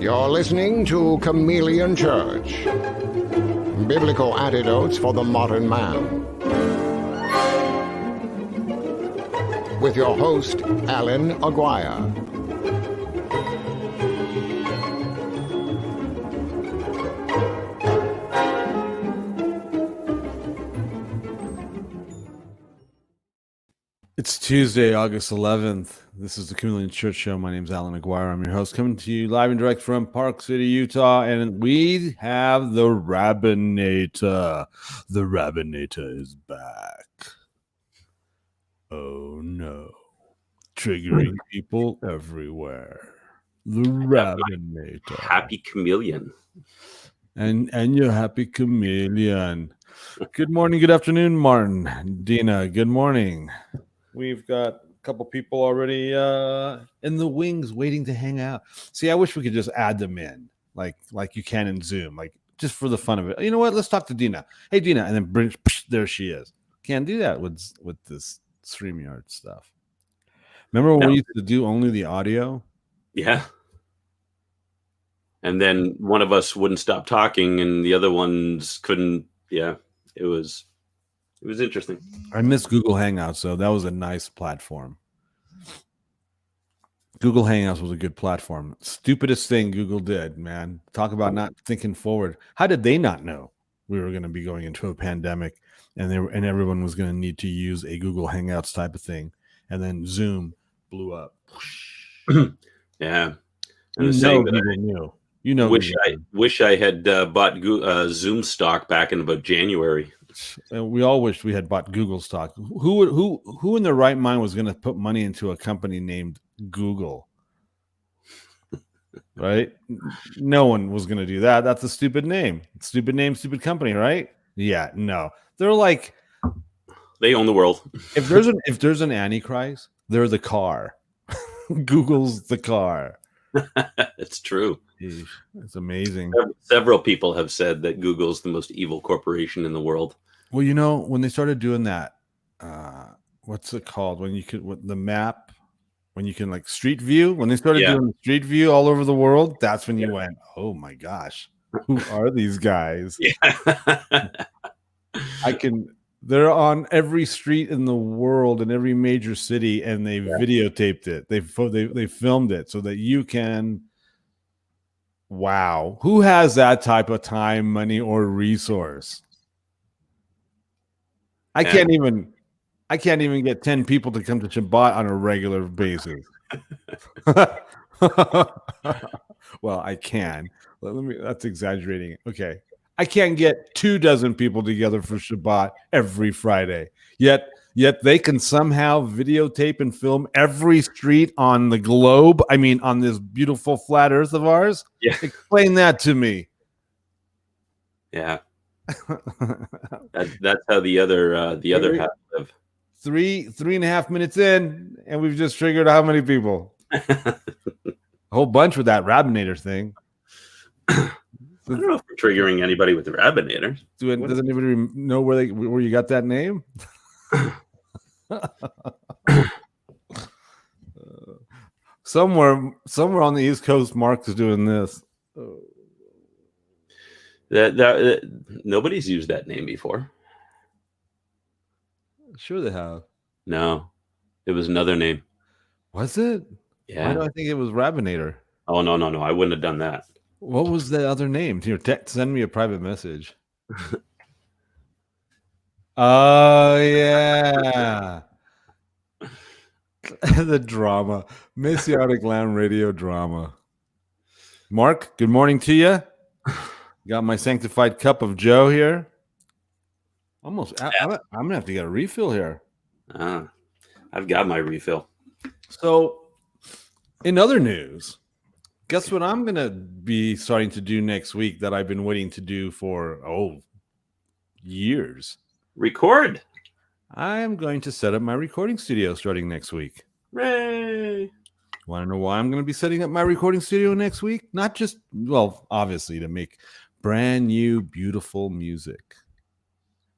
You're listening to Chameleon Church. Biblical Antidotes for the Modern Man. With your host, Allan Aguirre. It's Tuesday, August 11th. This is the Chameleon Church Show. My name's Allan Aguirre. I'm your host, coming to you live and direct from Park City, Utah. And we have the Rabbinator. The Rabbinator is back. Oh, no. Triggering people everywhere. The Rabbinator. Happy Chameleon. And your happy chameleon. Good morning, good afternoon, Martin. Dina, good morning. We've got a couple people already in the wings waiting to hang out. See, I wish we could just add them in, like you can in Zoom, like just for the fun of it. You know what? Let's talk to Dina. Hey, Dina, and then there she is. Can't do that with this StreamYard stuff. Remember when we used to do only the audio? Yeah. And then one of us wouldn't stop talking, and the other ones couldn't. Yeah, it was interesting. I miss Google Hangouts, though. That was a nice platform. Google Hangouts was a good platform. Stupidest thing Google did, man. Talk about not thinking forward. How did they not know we were going to be going into a pandemic and everyone was going to need to use a Google Hangouts type of thing? And then Zoom blew up. Yeah. And the saying that I knew. You know, wish I had bought Zoom stock back in about January. We all wished we had bought Google stock. Who in their right mind was going to put money into a company named Google? Right? No one was going to do that. That's a stupid name. Stupid name, stupid company, right? Yeah, no. They're like, they own the world. If there's an Antichrist, they're the car. Google's the car. It's true. It's amazing. Several people have said that Google's the most evil corporation in the world. Well, you know, when they started doing that, what's it called? When you could, the map, when you can like Street View, when they started doing Street View all over the world, that's when you went, oh my gosh, who are these guys? They're on every street in the world in every major city, and they videotaped it. They filmed it so that you can. Wow, who has that type of time, money, or resource? I can't even get 10 people to come to Shabbat on a regular basis. Well, I can. That's exaggerating. Okay. I can't get 24 people together for Shabbat every Friday. Yet they can somehow videotape and film every street on the globe. I mean, on this beautiful flat Earth of ours. Yeah. Explain that to me. Yeah. That's how the other half live. 3.5 minutes in, and we've just triggered how many people? A whole bunch with that Rabbinator thing. I don't know if we're triggering anybody with the Rabbinator. Does anybody know where you got that name? Somewhere on the East Coast, Mark is doing this. That nobody's used that name before. Sure they have. No, it was another name. Was it? Yeah. Why do I think it was Rabbinator? Oh no! I wouldn't have done that. What was the other name? Here, send me a private message. Oh, yeah. The drama. Messianic Lamb radio drama. Mark, good morning to you. Got my sanctified cup of Joe here. I'm going to have to get a refill here. I've got my refill. So, in other news, guess what I'm going to be starting to do next week that I've been waiting to do for, years? Record. I am going to set up my recording studio starting next week. Hooray! Want to know why I'm going to be setting up my recording studio next week? Not just, obviously to make brand new, beautiful music.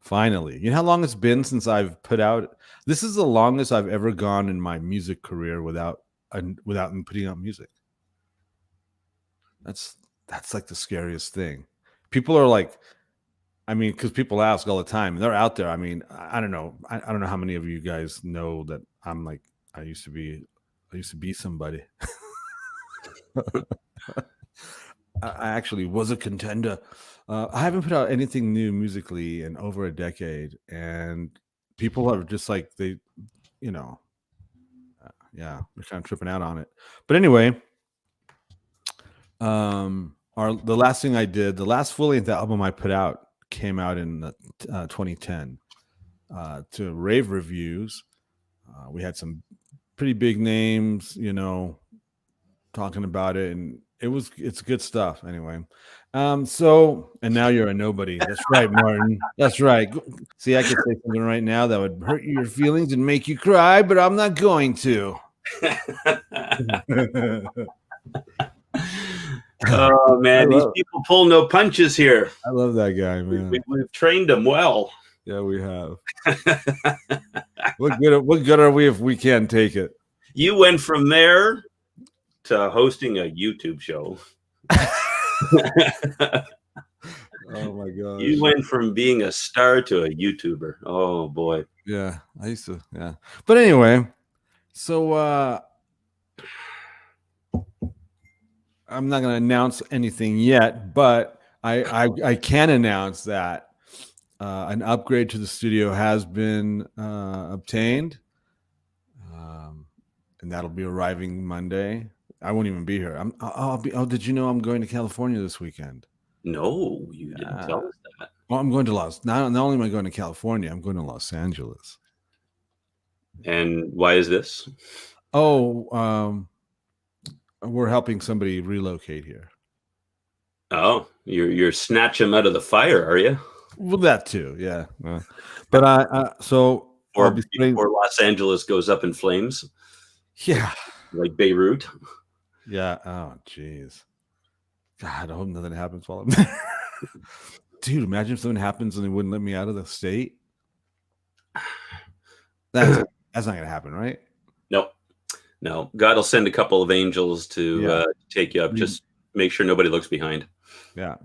Finally. You know how long it's been since I've put out? This is the longest I've ever gone in my music career without putting out music. That's like the scariest thing. People are like, I mean, because people ask all the time. They're out there. I mean, I don't know. I don't know how many of you guys know that I'm like, I used to be somebody. I actually was a contender. I haven't put out anything new musically in over a decade, and people are just like they, you know, yeah, they're kind of tripping out on it. But anyway, the last thing I did, the last full-length album I put out came out in 2010 to rave reviews. We had some pretty big names, you know, talking about it, and it's good stuff anyway. So, and now you're a nobody. That's right, Martin. That's right. See, I could say something right now that would hurt your feelings and make you cry, but I'm not going to. Oh man, these people pull no punches here. I love that guy, man. We've trained them well. Yeah, we have. What good are we if we can't take it? You went from there to hosting a YouTube show. Oh my god! You went from being a star to a YouTuber. Oh boy. Yeah, I used to. Yeah, but anyway, so I'm not going to announce anything yet, but I can announce that an upgrade to the studio has been obtained, and that'll be arriving Monday. I won't even be here. I'll be. Oh, did you know I'm going to California this weekend? No, you didn't tell us that. Well, I'm going to not only am I going to California, I'm going to Los Angeles. And why is this? Oh, we're helping somebody relocate here. Oh, you're snatch them out of the fire, are you? Well, that too, yeah. But so or Los Angeles goes up in flames. Yeah, like Beirut. Yeah. Oh, jeez. God, I hope nothing happens while I'm there. Dude, imagine if something happens and they wouldn't let me out of the state. That's not gonna happen, right? No. God will send a couple of angels to take you up. Just make sure nobody looks behind. Yep.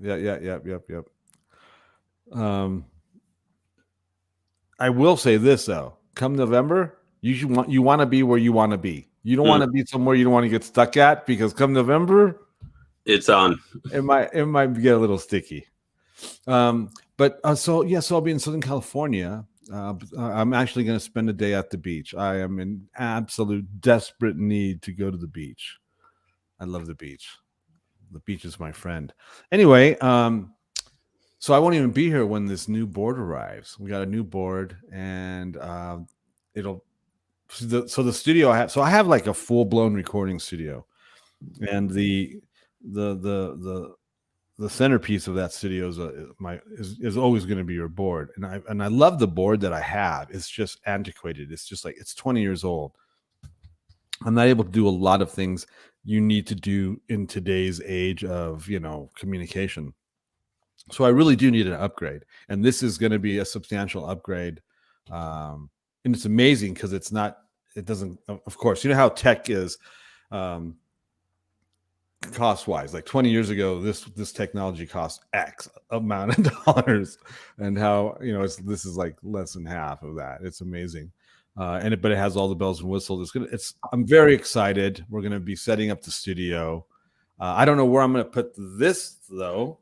I will say this though: come November, you want to be where you want to be. You don't want to be somewhere you don't want to get stuck at, because come November, it's on. It might get a little sticky. So I'll be in Southern California. I'm actually going to spend a day at the beach. I am in absolute desperate need to go to the beach. I love the beach. The beach is my friend. Anyway, so I won't even be here when this new board arrives. We got a new board, and the studio I have like a full blown recording studio, and the centerpiece of that studio is always going to be your board, and I love the board that I have. It's just antiquated. It's just like it's 20 years old. I'm not able to do a lot of things you need to do in today's age of communication. So I really do need an upgrade, and this is going to be a substantial upgrade. And it's amazing because it doesn't. Of course, you know how tech is. Cost wise, like 20 years ago, this technology cost X amount of dollars, and how this is like less than half of that. It's amazing, but it has all the bells and whistles. I'm very excited. We're gonna be setting up the studio. I don't know where I'm gonna put this though.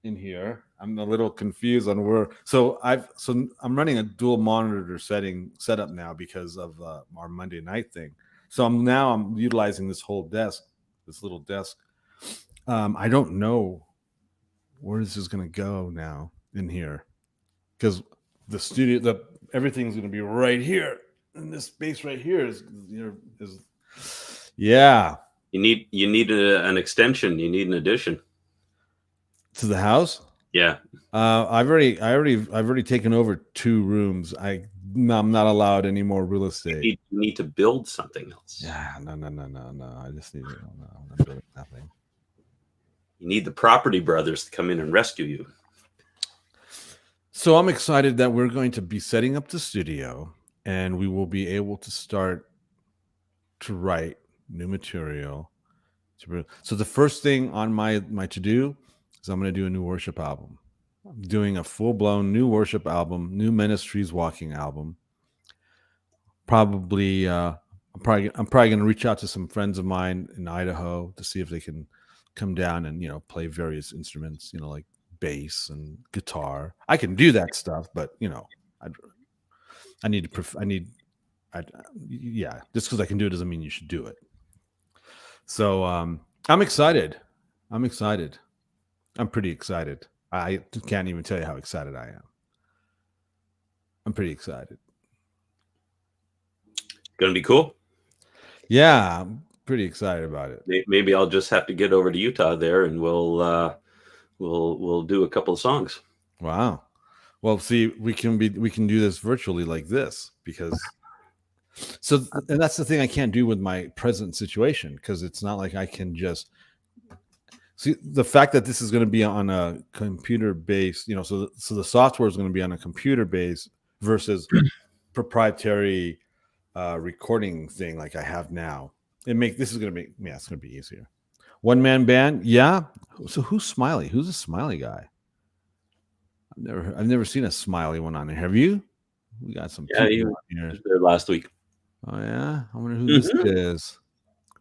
In here, I'm a little confused on where. So I'm running a dual monitor setup now because of our Monday night thing. So I'm utilizing this whole desk. This little desk. I don't know where this is going to go now in here, because the studio, everything's going to be right here, and this space right here is yeah. You need an extension. You need an addition to the house. Yeah. I've already taken over 2 rooms. I'm not allowed any more real estate. You need to build something else. Yeah, no. I just need to. No, I'm not building nothing. You need the property brothers to come in and rescue you. So I'm excited that we're going to be setting up the studio, and we will be able to start to write new material So the first thing on my to do is I'm going to do a new worship album. I'm doing a full blown new worship album, new ministries walking album. Probably, I'm probably going to reach out to some friends of mine in Idaho to see if they can come down and play various instruments, like bass and guitar. I can do that stuff, but I need to. Just because I can do it doesn't mean you should do it. So I'm excited. I'm pretty excited. I can't even tell you how excited I am. I'm pretty excited. Gonna be cool. Yeah, I'm pretty excited about it. Maybe I'll just have to get over to Utah there, and we'll do a couple of songs. Wow. Well, see, we can do this virtually like this because. And that's the thing I can't do with my present situation, because it's not like I can just see the fact that this is going to be on a computer base, so the software is going to be on a computer base versus proprietary recording thing like I have now. This is going to be, it's going to be easier. One man band. Yeah. So who's Smiley? Who's a Smiley guy? I've never seen a Smiley one on there. Have you? We got some. Yeah, he was there last week. Oh yeah, I wonder who this is.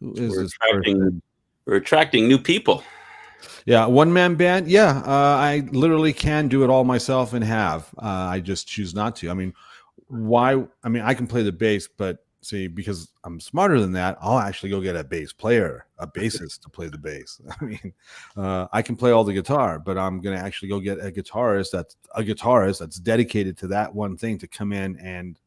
Who is this person? We're attracting new people. Yeah, one man band. Yeah, I literally can do it all myself and have. I just choose not to. I mean, why? I mean, I can play the bass, but see, because I'm smarter than that, I'll actually go get a bassist to play the bass. I mean, I can play all the guitar, but I'm gonna actually go get a guitarist that's dedicated to that one thing to come in and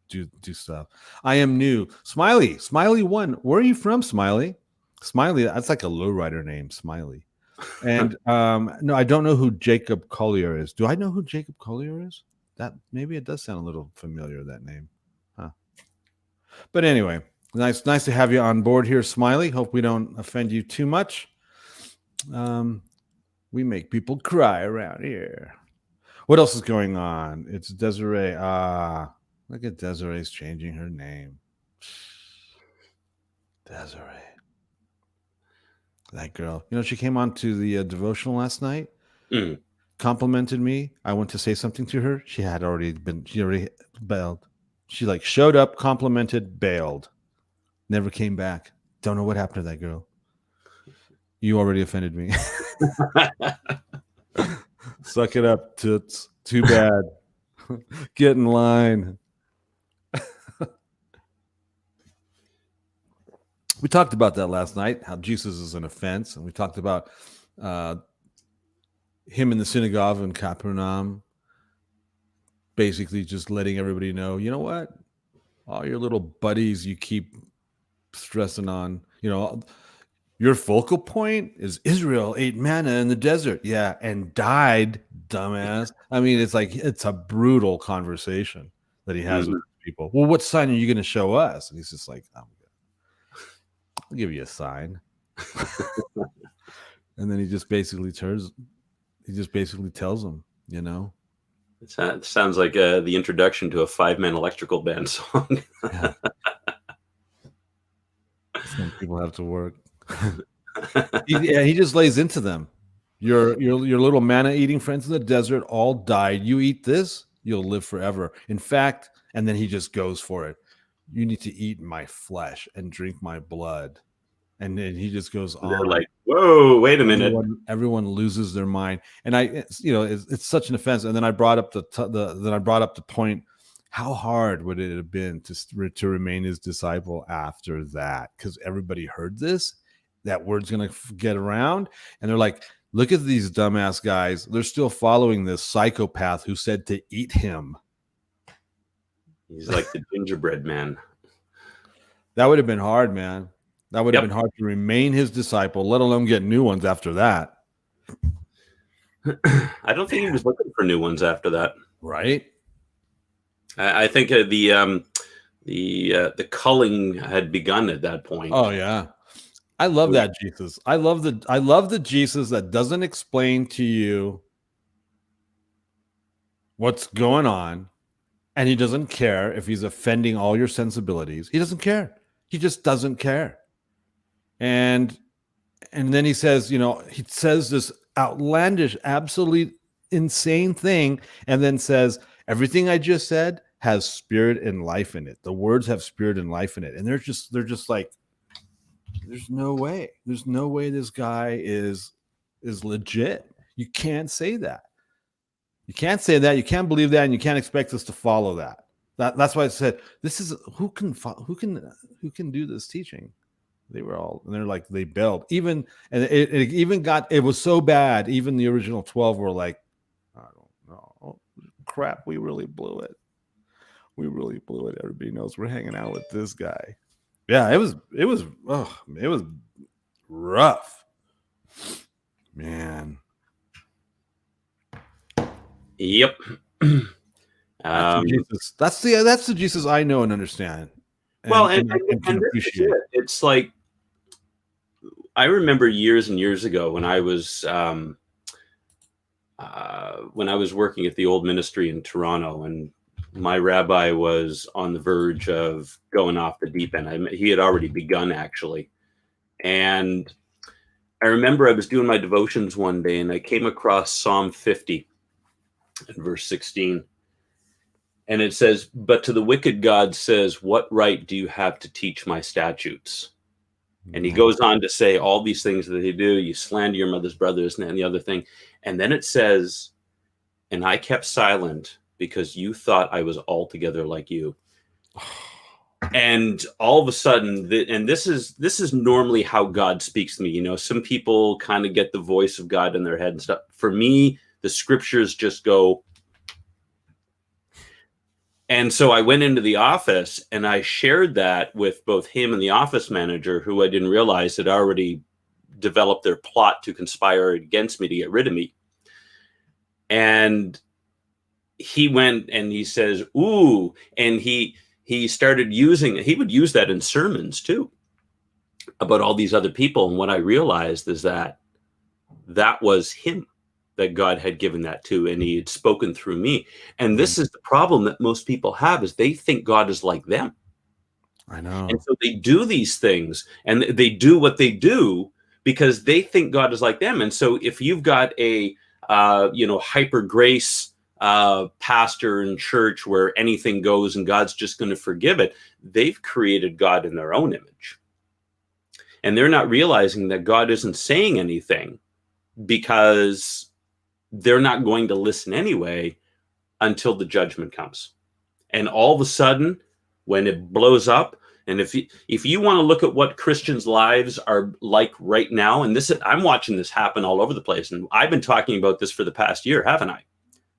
do stuff. I am new. Smiley one. Where are you from, Smiley? Smiley, that's like a lowrider name, Smiley. And no, I don't know who Jacob Collier is. Do I know who Jacob Collier is? That maybe it does sound a little familiar, that name. Huh. But anyway, nice to have you on board here, Smiley. Hope we don't offend you too much. We make people cry around here. What else is going on? It's Desiree. Look at Desiree's changing her name. Desiree. That girl. She came on to the devotional last night. Complimented me. I went to say something to her. She already bailed. She showed up, complimented, bailed. Never came back. Don't know what happened to that girl. You already offended me. Suck it up, toots. Too bad. Get in line. We talked about that last night, how Jesus is an offense. And we talked about him in the synagogue in Capernaum, basically just letting everybody know, you know what? All your little buddies you keep stressing on, your focal point is Israel ate manna in the desert. Yeah, and died, dumbass. I mean, it's a brutal conversation that he has with people. Well, what sign are you going to show us? And he's just like, I'll give you a sign. And then he just basically tells them, It sounds like the introduction to a 5-man electrical band song. Yeah. Some people have to work. He just lays into them. Your little manna eating friends in the desert all died. You eat this, you'll live forever. In fact, and then he just goes for it. You need to eat my flesh and drink my blood. And then he just goes on. They're like, whoa, wait a minute. Everyone loses their mind. And it's such an offense. And then I brought up the point, how hard would it have been to remain his disciple after that? Because everybody heard this, that word's going to get around. And they're like, look at these dumbass guys. They're still following this psychopath who said to eat him. He's like the gingerbread man. That would have been hard, man. That would have been hard to remain his disciple, let alone get new ones after that. I don't think he was looking for new ones after that. Right? I think the culling had begun at that point. Oh yeah, I love that Jesus. I love the Jesus that doesn't explain to you what's going on, and he doesn't care if he's offending all your sensibilities. He doesn't care. He just doesn't care. And then he says, he says this outlandish, absolutely insane thing, and then says, everything I just said has spirit and life in it. The words have spirit and life in it. And they're just like, there's no way. There's no way this guy is legit. You can't say that. You can't say that. You can't believe that, and you can't expect us to follow that. That's why I said, this is who can do this teaching. They were all, and they're like, they bailed. Even, and it even got, it was so bad. Even the original 12 were like, I don't know, crap, we really blew it. We really blew it. Everybody knows we're hanging out with this guy. Yeah, it was rough, man. Yep. That's the Jesus I know and understand. And appreciate. It's like, I remember years and years ago when I was working at the old ministry in Toronto, and my rabbi was on the verge of going off the deep end. He had already begun, actually. And I remember I was doing my devotions one day, and I came across Psalm 50 and verse 16. And it says, "But to the wicked God says, what right do you have to teach my statutes?" And he goes on to say all these things that they do. You slander your mother's brothers and the other thing. And then it says, "And I kept silent because you thought I was altogether like you." And all of a sudden, and this is normally how God speaks to me. Some people kind of get the voice of God in their head and stuff. For me, the scriptures just go. And so I went into the office and I shared that with both him and the office manager, who I didn't realize had already developed their plot to conspire against me to get rid of me. And he went and he says, "Ooh," and he started he would use that in sermons too, about all these other people. And what I realized is that was him that God had given that to, and he had spoken through me. And this is the problem that most people have, is they think God is like them. I know. And so they do these things, and they do what they do because they think God is like them. And so if you've got a hyper grace pastor in church where anything goes and God's just going to forgive it, they've created God in their own image. And they're not realizing that God isn't saying anything because they're not going to listen anyway until the judgment comes. And all of a sudden, when it blows up, and if you want to look at what Christians' lives are like right now, and I'm watching this happen all over the place, and I've been talking about this for the past year, haven't I?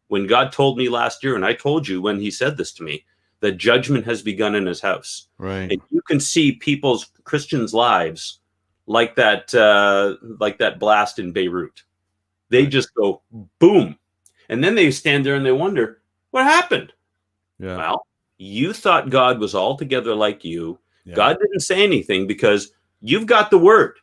When God told me last year, and I told you when he said this to me, that judgment has begun in his house. Right. And you can see Christians' lives like that blast in Beirut. They just go boom. And then they stand there and they wonder, what happened? Yeah. Well, you thought God was altogether like you. Yeah. God didn't say anything because you've got the word.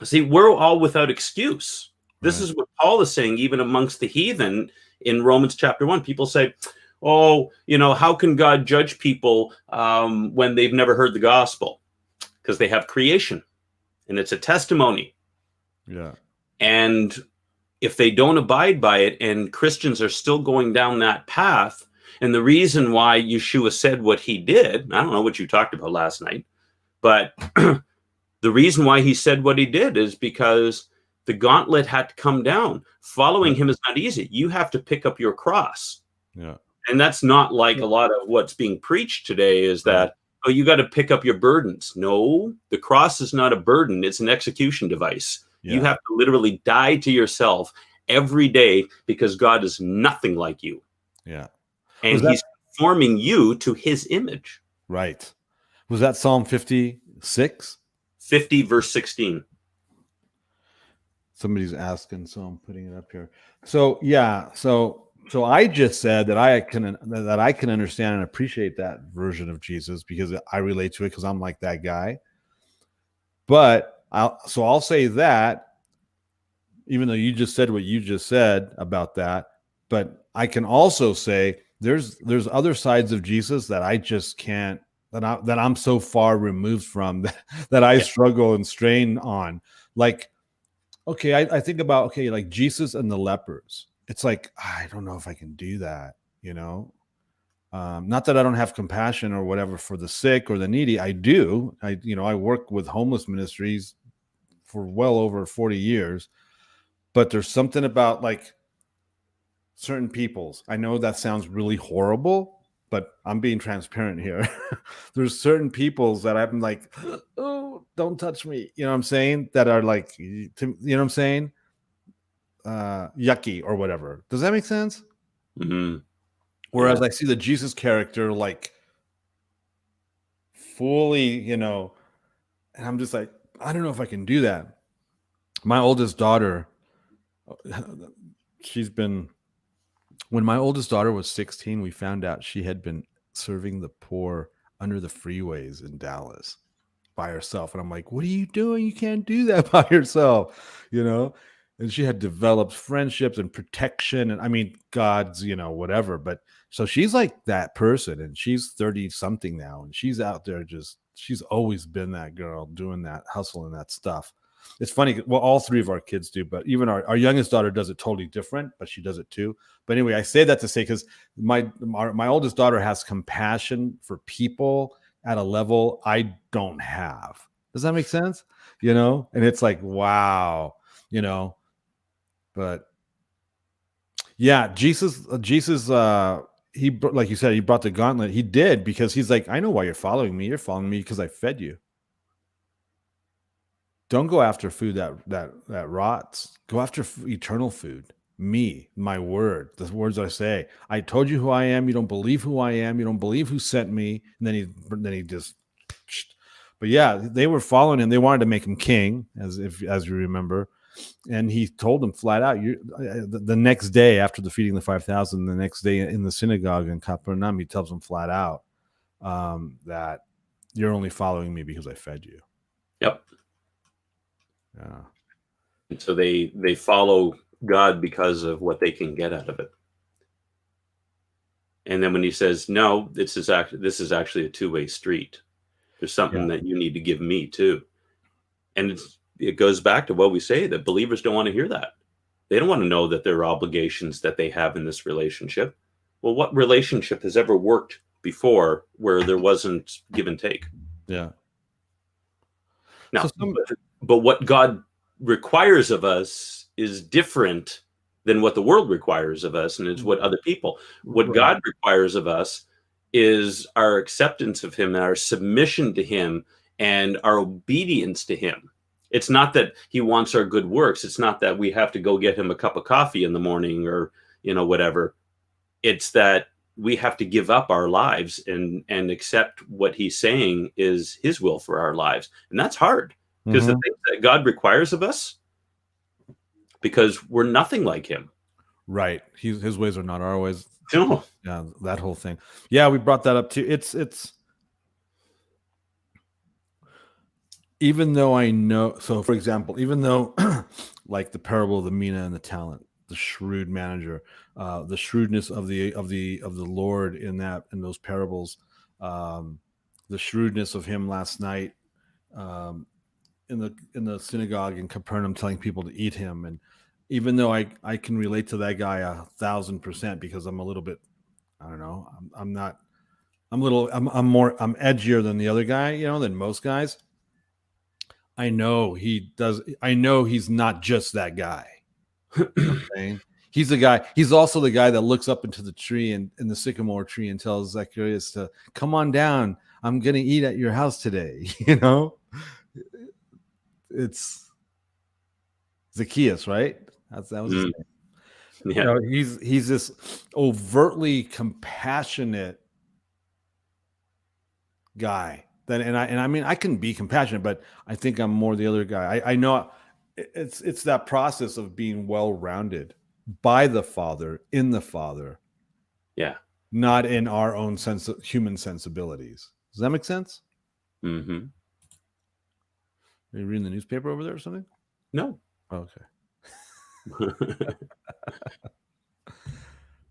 See, we're all without excuse. This is what Paul is saying, even amongst the heathen in Romans chapter 1. People say, oh, how can God judge people when they've never heard the gospel? Because they have creation and it's a testimony. Yeah. And if they don't abide by it, and Christians are still going down that path, and the reason why Yeshua said what he did, I don't know what you talked about last night, but the reason why he said what he did is because the gauntlet had to come down. Following him is not easy. You have to pick up your cross. Yeah. And that's not like a lot of what's being preached today is that, oh, you got to pick up your burdens. No, the cross is not a burden. It's an execution device. Yeah. You have to literally die to yourself every day because God is nothing like you. Yeah. And he's forming you to his image. Right. Was that Psalm 56? 50 verse 16. Somebody's asking, so I'm putting it up here. So yeah, so I just said that I can understand and appreciate that version of Jesus because I relate to it because I'm like that guy. But I'll say that, even though you just said what you just said about that, but I can also say there's other sides of Jesus that I just can't that I'm so far removed from that I struggle and strain on. Like, okay, I think about, okay, like Jesus and the lepers. It's like, I don't know if I can do that, you know. Not that I don't have compassion or whatever for the sick or the needy. I do. I work with homeless ministries for well over 40 years, but there's something about like certain peoples. I know that sounds really horrible, but I'm being transparent here. There's certain peoples that I'm like, oh, don't touch me. You know what I'm saying? That are like, you know what I'm saying? Yucky or whatever. Does that make sense? Mm-hmm. Whereas I see the Jesus character like fully, and I'm just like, I don't know if I can do that. My oldest daughter, when my oldest daughter was 16, we found out she had been serving the poor under the freeways in Dallas by herself. And I'm like, what are you doing? You can't do that by yourself, And she had developed friendships and protection. And I mean, God's, whatever. But so she's like that person, and she's 30 something now. And she's out there she's always been that girl doing that hustle and that stuff. It's funny. Well, all three of our kids do, but even our youngest daughter does it totally different, but she does it too. But anyway, I say that to say, because my oldest daughter has compassion for people at a level I don't have. Does that make sense? And it's like, wow, but yeah, Jesus, he, like you said, he brought the gauntlet. He did, because he's like, I know why you're following me. You're following me because I fed you. Don't go after food that rots. Go after eternal food. Me, my word, the words I say. I told you who I am. You don't believe who I am. You don't believe who sent me. And then he just. But yeah, they were following him. They wanted to make him king, as you remember. And he told them flat out, the next day after the feeding the 5,000, the next day in the synagogue in Capernaum, he tells them flat out that you're only following me because I fed you. Yep. Yeah. And so they follow God because of what they can get out of it. And then when he says, no, this is actually a two-way street. There's something that you need to give me too. And it goes back to what we say, that believers don't want to hear that. They don't want to know that there are obligations that they have in this relationship. Well, what relationship has ever worked before where there wasn't give and take? Yeah. Now, but what God requires of us is different than what the world requires of us, and it's what other people. What God requires of us is our acceptance of him, and our submission to him, and our obedience to him. It's not that he wants our good works. It's not that we have to go get him a cup of coffee in the morning or, whatever. It's that we have to give up our lives and accept what he's saying is his will for our lives. And that's hard, because the things that God requires of us, because we're nothing like him. Right. His ways are not our ways. No. Yeah, that whole thing. Yeah, we brought that up too. It's even though I know, so for example, even though like the parable of the mina and the talent, the shrewd manager, the shrewdness of the Lord in those parables, the shrewdness of him last night in the synagogue in Capernaum, telling people to eat him. And even though I can relate to that guy 1,000%, because I'm a little bit, I don't know, I'm edgier than the other guy, than most guys. I know he's not just that guy. Okay? He's the guy. He's also the guy that looks up into the tree and in the sycamore tree and tells Zacchaeus to come on down. I'm going to eat at your house today. It's Zacchaeus, right? That was his name. Yeah. He's this overtly compassionate guy. I mean, I can be compassionate, but I think I'm more the other guy. I know it's that process of being well-rounded by the Father, in the Father. Yeah. Not in our own human sensibilities. Does that make sense? Mm-hmm. Are you reading the newspaper over there or something? No. Oh, okay.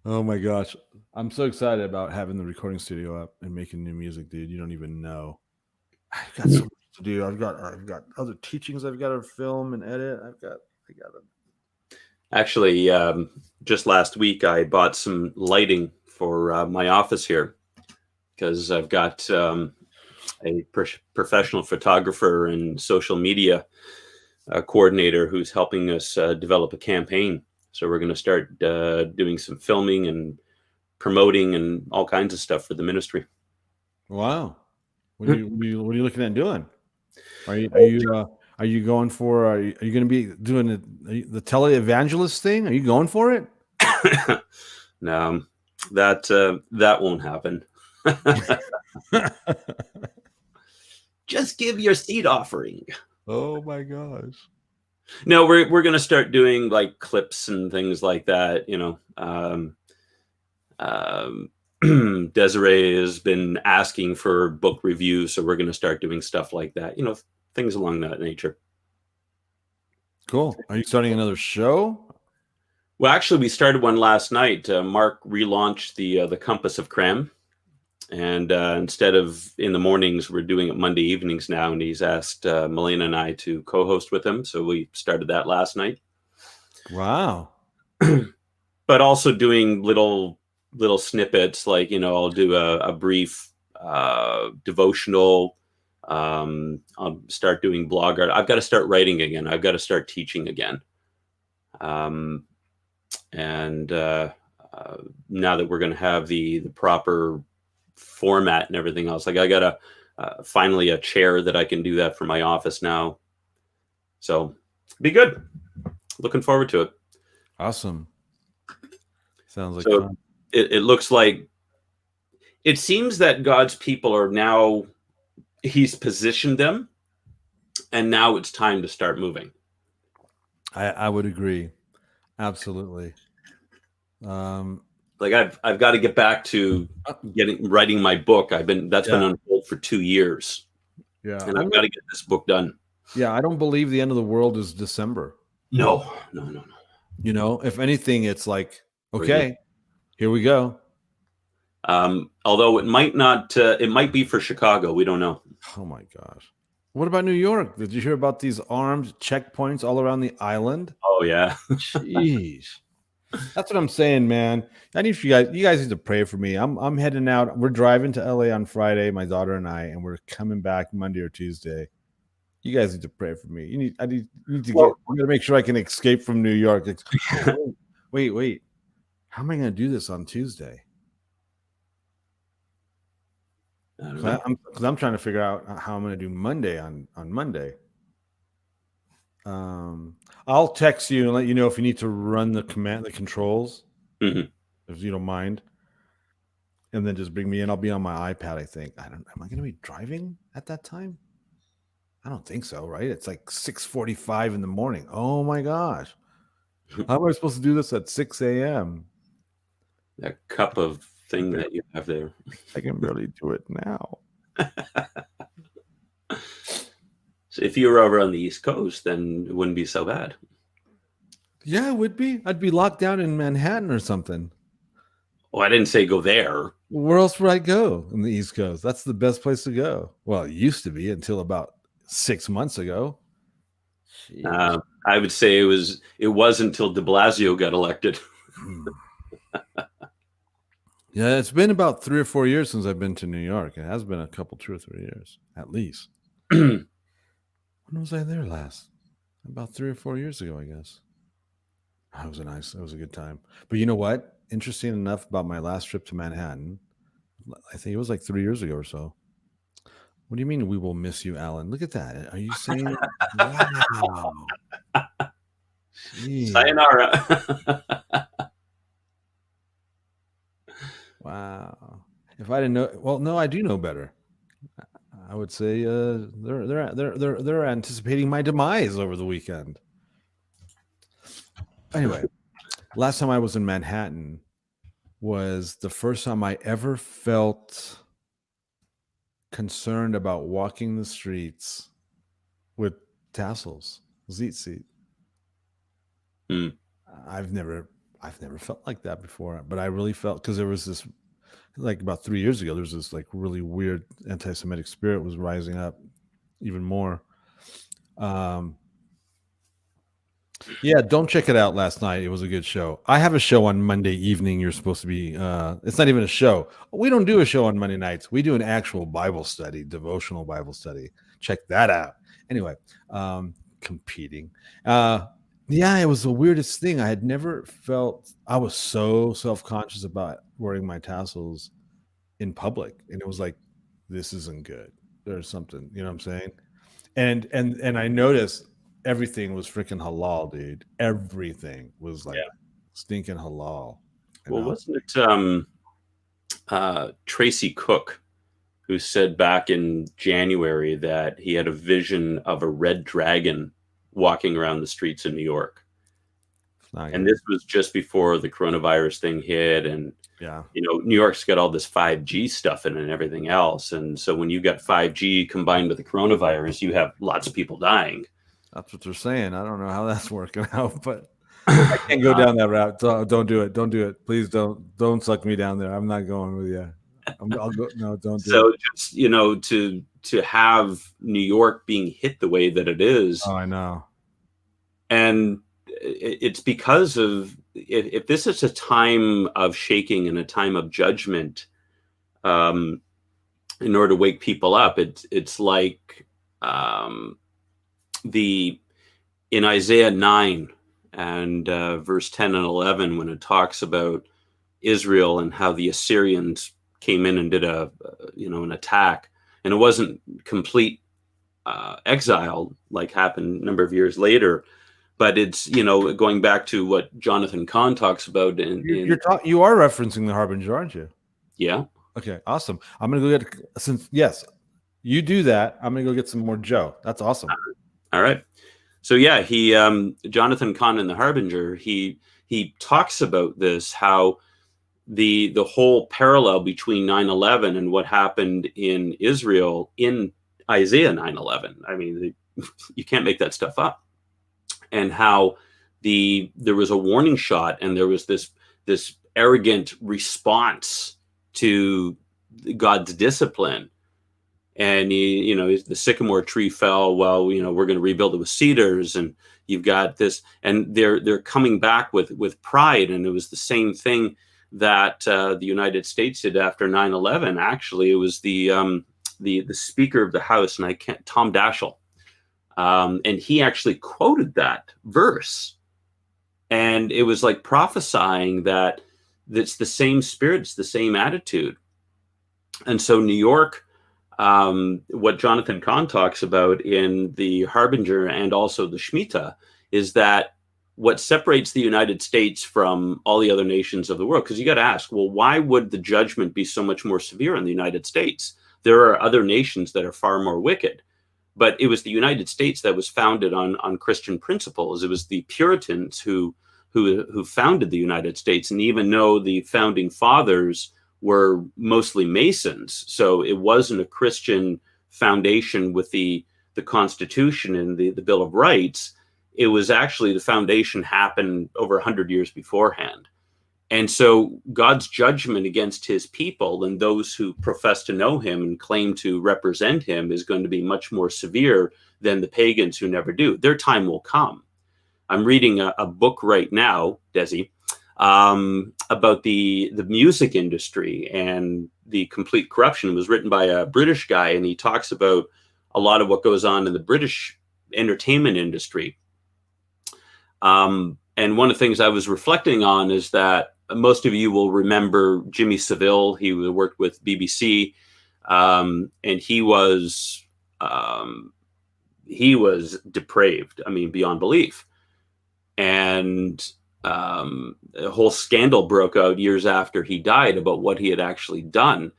Oh my gosh. I'm so excited about having the recording studio up and making new music, dude. You don't even know. I've got so much to do. I've got other teachings I've got to film and edit. I got to. Actually, just last week I bought some lighting for my office here because I've got a professional photographer and social media coordinator who's helping us develop a campaign. So we're going to start doing some filming and promoting and all kinds of stuff for the ministry. Wow. What are you looking at doing? Are you going for? Are you going to be doing the televangelist thing? Are you going for it? No, that won't happen. Just give your seed offering. Oh my gosh. No, we're going to start doing like clips and things like that. Desiree has been asking for book reviews, so we're going to start doing stuff like that. Things along that nature. Cool. Are you starting another show? Well, actually, we started one last night. Mark relaunched the Compass of Cram, and instead of in the mornings, we're doing it Monday evenings now. And he's asked Melina and I to co-host with him, so we started that last night. Wow. But also doing little snippets, like I'll do a brief devotional. I'll start doing blog art. I've got to start writing again. I've got to start teaching again. And now that we're going to have the proper format and everything else, like I got finally a chair that I can do that for my office now. So be good. Looking forward to it. Awesome. Sounds like so fun. It looks like it seems that God's people are now, he's positioned them, and now it's time to start moving. I would agree. Absolutely. Like I've got to get back to writing my book. Been on hold for 2 years. Yeah. And I've got to get this book done. Yeah, I don't believe the end of the world is December. No. If anything, it's like, okay, here we go. Although it might not, it might be for Chicago. We don't know. Oh my gosh. What about New York? Did you hear about these armed checkpoints all around the island? Oh yeah. Jeez. That's what I'm saying, man. I need you guys need to pray for me. I'm heading out. We're driving to LA on Friday, my daughter and I, and we're coming back Monday or Tuesday. You guys need to pray for me. I need to make sure I can escape from New York. Wait. How am I going to do this on Tuesday? Because I'm trying to figure out how I'm going to do Monday on Monday. I'll text you and let you know if you need to run the controls, if you don't mind, and then just bring me in. I'll be on my iPad. I think. Am I going to be driving at that time? I don't think so. Right? It's like 6:45 in the morning. Oh my gosh! How am I supposed to do this at 6 a.m.? That cup of thing that you have there. I can barely do it now. So if you were over on the East Coast, then it wouldn't be so bad. Yeah, it would be. I'd be locked down in Manhattan or something. Oh, I didn't say go there. Where else would I go on the East Coast? That's the best place to go. Well, it used to be until about 6 months ago. I would say it was until de Blasio got elected. Yeah, it's been about 3 or 4 years since I've been to New York. It has been a couple, 2 or 3 years at least. When was I there last? About 3 or 4 years ago, I guess. It was a good time. But you know what? Interesting enough about my last trip to Manhattan, I think it was like 3 years ago or so. What do you mean we will miss you, Allan? Look at that. Are you saying? Wow. Sayonara. Wow. If I didn't know, well, no, I do know better. I would say they're anticipating my demise over the weekend. Anyway, last time I was in Manhattan was the first time I ever felt concerned about walking the streets with tassels, tzitzit. I've never felt like that before, but I really felt, because there was this, like about 3 years ago, there was this like really weird anti-Semitic spirit was rising up even more. Yeah, don't check it out last night. It was a good show. I have a show on Monday evening. You're supposed to be, it's not even a show. We don't do a show on Monday nights. We do an actual Bible study, devotional Bible study. Check that out. Anyway, competing. Yeah, it was the weirdest thing. I had never felt, I was so self-conscious about wearing my tassels in public. And it was like, this isn't good. There's something, you know what I'm saying? And I noticed everything was freaking halal, dude. Everything was like stinking halal. Well, wasn't it Tracy Cook who said back in January that he had a vision of a red dragon walking around the streets of New York? And this was just before the coronavirus thing hit. And, you know, New York's got all this 5G stuff in it and everything else. And so when you got 5G combined with the coronavirus, you have lots of people dying. That's what they're saying. I don't know how that's working out, but I can't go down that route. Don't do it. Don't do it. Please don't suck me down there. I'm not going with you. I'll go. No, don't do it. So just, you know, to have New York being hit the way that it is. Oh, I know. And it's because of, if this is a time of shaking and a time of judgment, in order to wake people up, it's like in Isaiah 9 and verse 10 and 11, when it talks about Israel and how the Assyrians came in and did an attack, and it wasn't complete exile like happened a number of years later. But it's, you know, going back to what Jonathan Cahn talks about. You are referencing the Harbinger, aren't you? Yeah. Okay, awesome. I'm going to go get, yes, you do that, I'm going to go get some more Joe. That's awesome. All right. So yeah, Jonathan Cahn in the Harbinger, he talks about this, how the whole parallel between 9/11 and what happened in Israel in Isaiah 9/11. I mean, you can't make that stuff up. And how there was a warning shot, and there was this arrogant response to God's discipline. And the sycamore tree fell. Well, you know, we're going to rebuild it with cedars, and you've got this, and they're coming back with pride. And it was the same thing that the United States did after 9/11. Actually, it was the Speaker of the House, and Tom Daschle. And he actually quoted that verse, and it was like prophesying that it's the same spirit, it's the same attitude. And so New York, what Jonathan Cahn talks about in the Harbinger and also the Shemitah, is that what separates the United States from all the other nations of the world, because you got to ask, well, why would the judgment be so much more severe in the United States? There are other nations that are far more wicked. But it was the United States that was founded on Christian principles. It was the Puritans who founded the United States. And even though the founding fathers were mostly Masons, so it wasn't a Christian foundation with the Constitution and the Bill of Rights. It was actually, the foundation happened over 100 years beforehand. And so God's judgment against his people and those who profess to know him and claim to represent him is going to be much more severe than the pagans who never do. Their time will come. I'm reading a book right now, Desi, about the music industry and the complete corruption. It was written by a British guy, and he talks about a lot of what goes on in the British entertainment industry. And one of the things I was reflecting on is that most of you will remember Jimmy Savile. He worked with BBC, and he was depraved. I mean, beyond belief. And a whole scandal broke out years after he died about what he had actually done.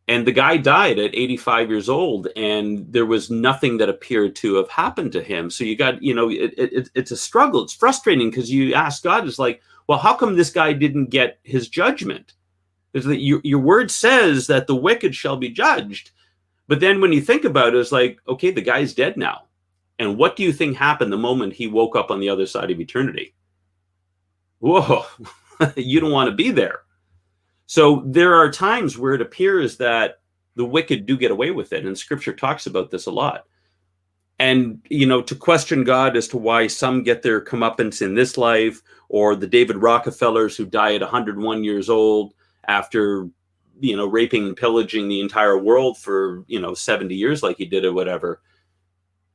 And the guy died at 85 years old, and there was nothing that appeared to have happened to him. So you got, it's a struggle. It's frustrating because you ask God, it's like, well, how come this guy didn't get his judgment? Is that your word says that the wicked shall be judged. But then when you think about it, it's like, okay, the guy's dead now. And what do you think happened the moment he woke up on the other side of eternity? whoa, you don't want to be there. So there are times where it appears that the wicked do get away with it, and Scripture talks about this a lot. And, to question God as to why some get their comeuppance in this life, or the David Rockefellers who die at 101 years old after, raping and pillaging the entire world for, 70 years like he did or whatever.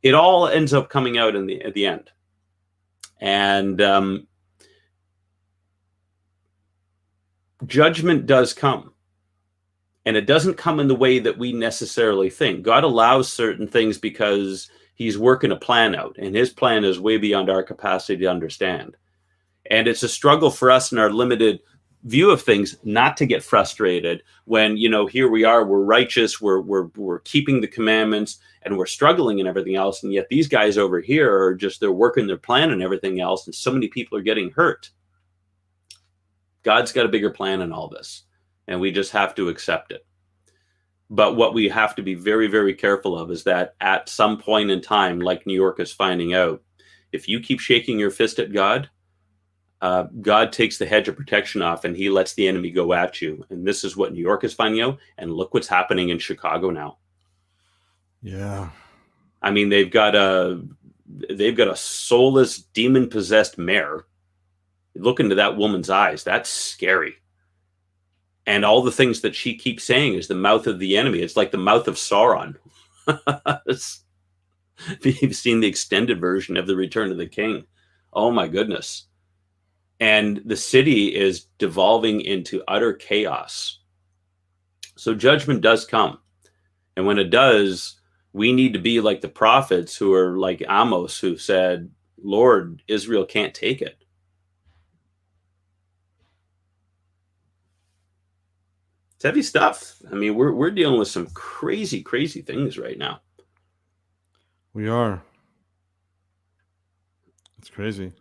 It all ends up coming out at the end. And judgment does come. And it doesn't come in the way that we necessarily think. God allows certain things because he's working a plan out, and his plan is way beyond our capacity to understand. And it's a struggle for us in our limited view of things not to get frustrated when, here we are, we're righteous, we're keeping the commandments, and we're struggling and everything else. And yet these guys over here are just, they're working their plan and everything else. And so many people are getting hurt. God's got a bigger plan in all this, and we just have to accept it. But what we have to be very, very careful of is that at some point in time, like New York is finding out, if you keep shaking your fist at God, God takes the hedge of protection off and he lets the enemy go at you. And this is what New York is finding out. And look what's happening in Chicago now. Yeah. I mean, they've got a soulless, demon-possessed mayor. Look into that woman's eyes. That's scary. And all the things that she keeps saying is the mouth of the enemy. It's like the mouth of Sauron. If you've seen the extended version of The Return of the King, oh my goodness. And the city is devolving into utter chaos. So judgment does come. And when it does, we need to be like the prophets who are like Amos, who said, Lord, Israel can't take it. It's heavy stuff. I mean, we're dealing with some crazy, crazy things right now. We are. It's crazy.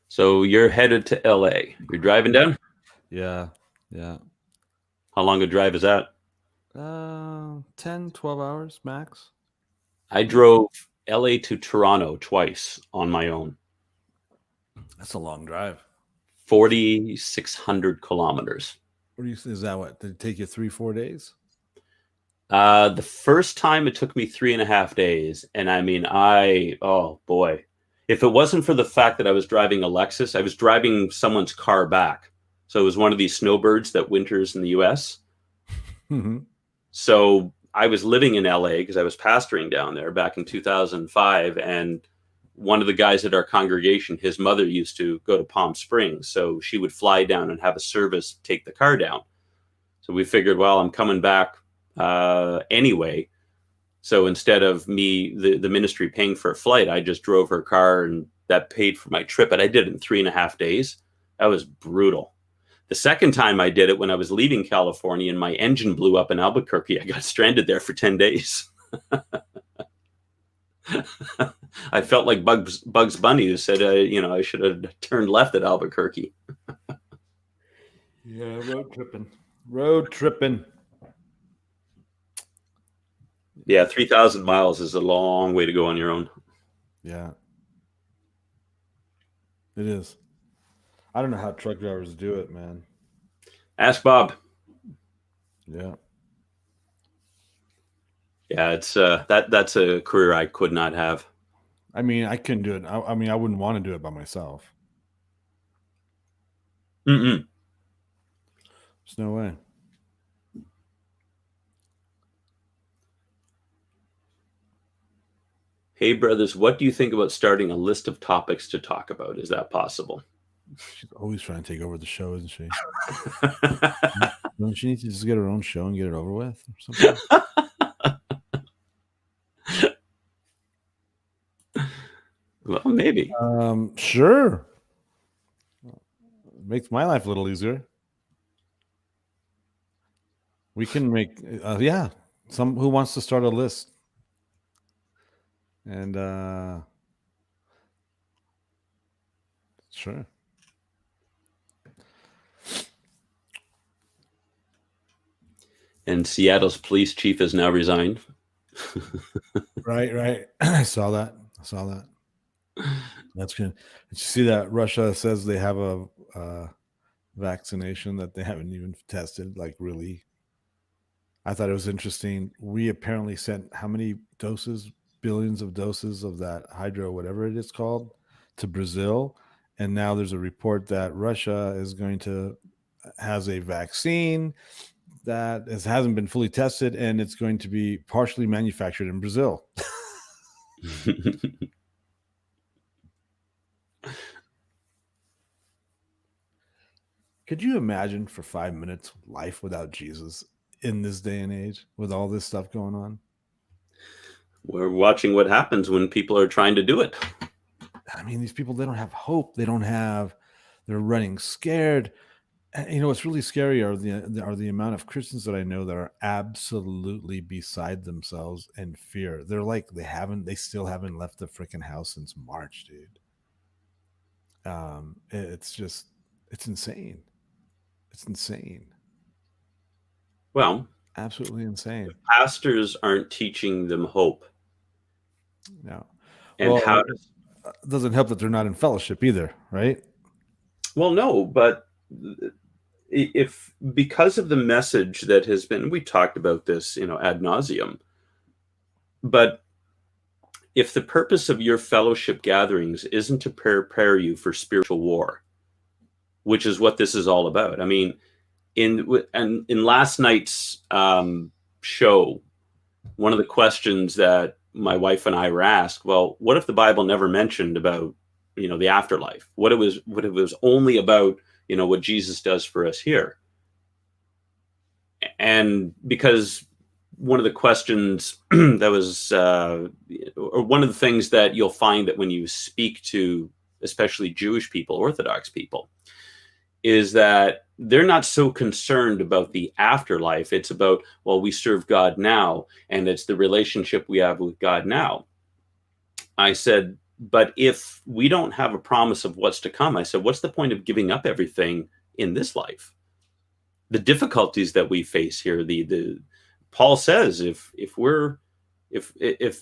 So you're headed to LA. You're driving down? Yeah. How long a drive is that? 10, 12 hours max. I drove LA to Toronto twice on my own. That's a long drive. 4,600 kilometers. Is that what? Did it take you 3-4 days? The first time it took me 3.5 days. And I mean, oh boy. If it wasn't for the fact that I was driving a Lexus, I was driving someone's car back. So it was one of these snowbirds that winters in the US. Mm-hmm. So I was living in LA because I was pastoring down there back in 2005. And one of the guys at our congregation, his mother used to go to Palm Springs. So she would fly down and have a service take the car down. So we figured, well, I'm coming back anyway. So instead of me, the ministry paying for a flight, I just drove her car and that paid for my trip. But I did it in 3.5 days. That was brutal. The second time I did it when I was leaving California and my engine blew up in Albuquerque, I got stranded there for 10 days. I felt like Bugs Bunny, who said, I should have turned left at Albuquerque. Yeah, road tripping. Yeah, 3,000 miles is a long way to go on your own. Yeah, it is. I don't know how truck drivers do it, man. Ask Bob. Yeah. Yeah, it's that's a career I could not have. I mean, I couldn't do it. I mean, I wouldn't want to do it by myself. Mm-mm. There's no way. Hey, brothers, what do you think about starting a list of topics to talk about? Is that possible? She's always trying to take over the show, isn't she? Don't she need to just get her own show and get it over with or something? Well, maybe. Sure. Makes my life a little easier. We can make, who wants to start a list? And sure. And Seattle's police chief has now resigned. Right. I saw that. That's good. Did you see that Russia says they have a vaccination that they haven't even tested? Like, really? I thought it was interesting. We apparently sent how many doses, billions of doses of that hydro, whatever it is called, to Brazil. And now there's a report that Russia has a vaccine that hasn't been fully tested, and it's going to be partially manufactured in Brazil. Could you imagine for 5 minutes life without Jesus in this day and age with all this stuff going on? We're watching what happens when people are trying to do it. I mean, these people, they don't have hope. They're running scared. You know, what's really scary are the amount of Christians that I know that are absolutely beside themselves in fear. They're like, they still haven't left the freaking house since March, dude. It's insane. It's insane. Well, absolutely insane. Pastors aren't teaching them hope. No. And it doesn't help that they're not in fellowship either, right? Well, no, but if because of the message that has been, we talked about this, ad nauseum, but if the purpose of your fellowship gatherings isn't to prepare you for spiritual war, which is what this is all about. I mean, in last night's show, one of the questions that my wife and I were asked, well, what if the Bible never mentioned about, the afterlife? What it was only about, what Jesus does for us here. And because one of the questions that was, or one of the things that you'll find that when you speak to, especially Jewish people, Orthodox people, is that they're not so concerned about the afterlife. It's about, well, we serve God now, and it's the relationship we have with God now. I said, but if we don't have a promise of what's to come, I said, what's the point of giving up everything in this life? The difficulties that we face here, the Paul says, if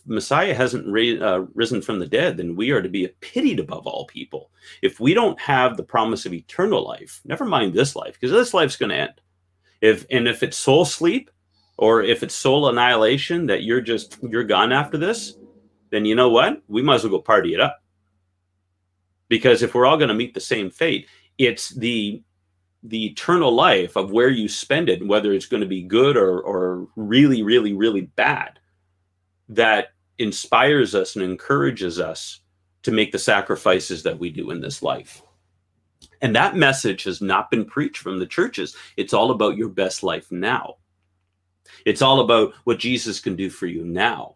Messiah hasn't risen from the dead, then we are to be pitied above all people. If we don't have the promise of eternal life, never mind this life, because this life's going to end. If it's soul sleep, or if it's soul annihilation, that you're gone after this, then you know what? We might as well go party it up. Because if we're all going to meet the same fate, it's the eternal life of where you spend it, whether it's going to be good or really, really, really bad, that inspires us and encourages us to make the sacrifices that we do in this life. And that message has not been preached from the churches. It's all about your best life now. It's all about what Jesus can do for you now.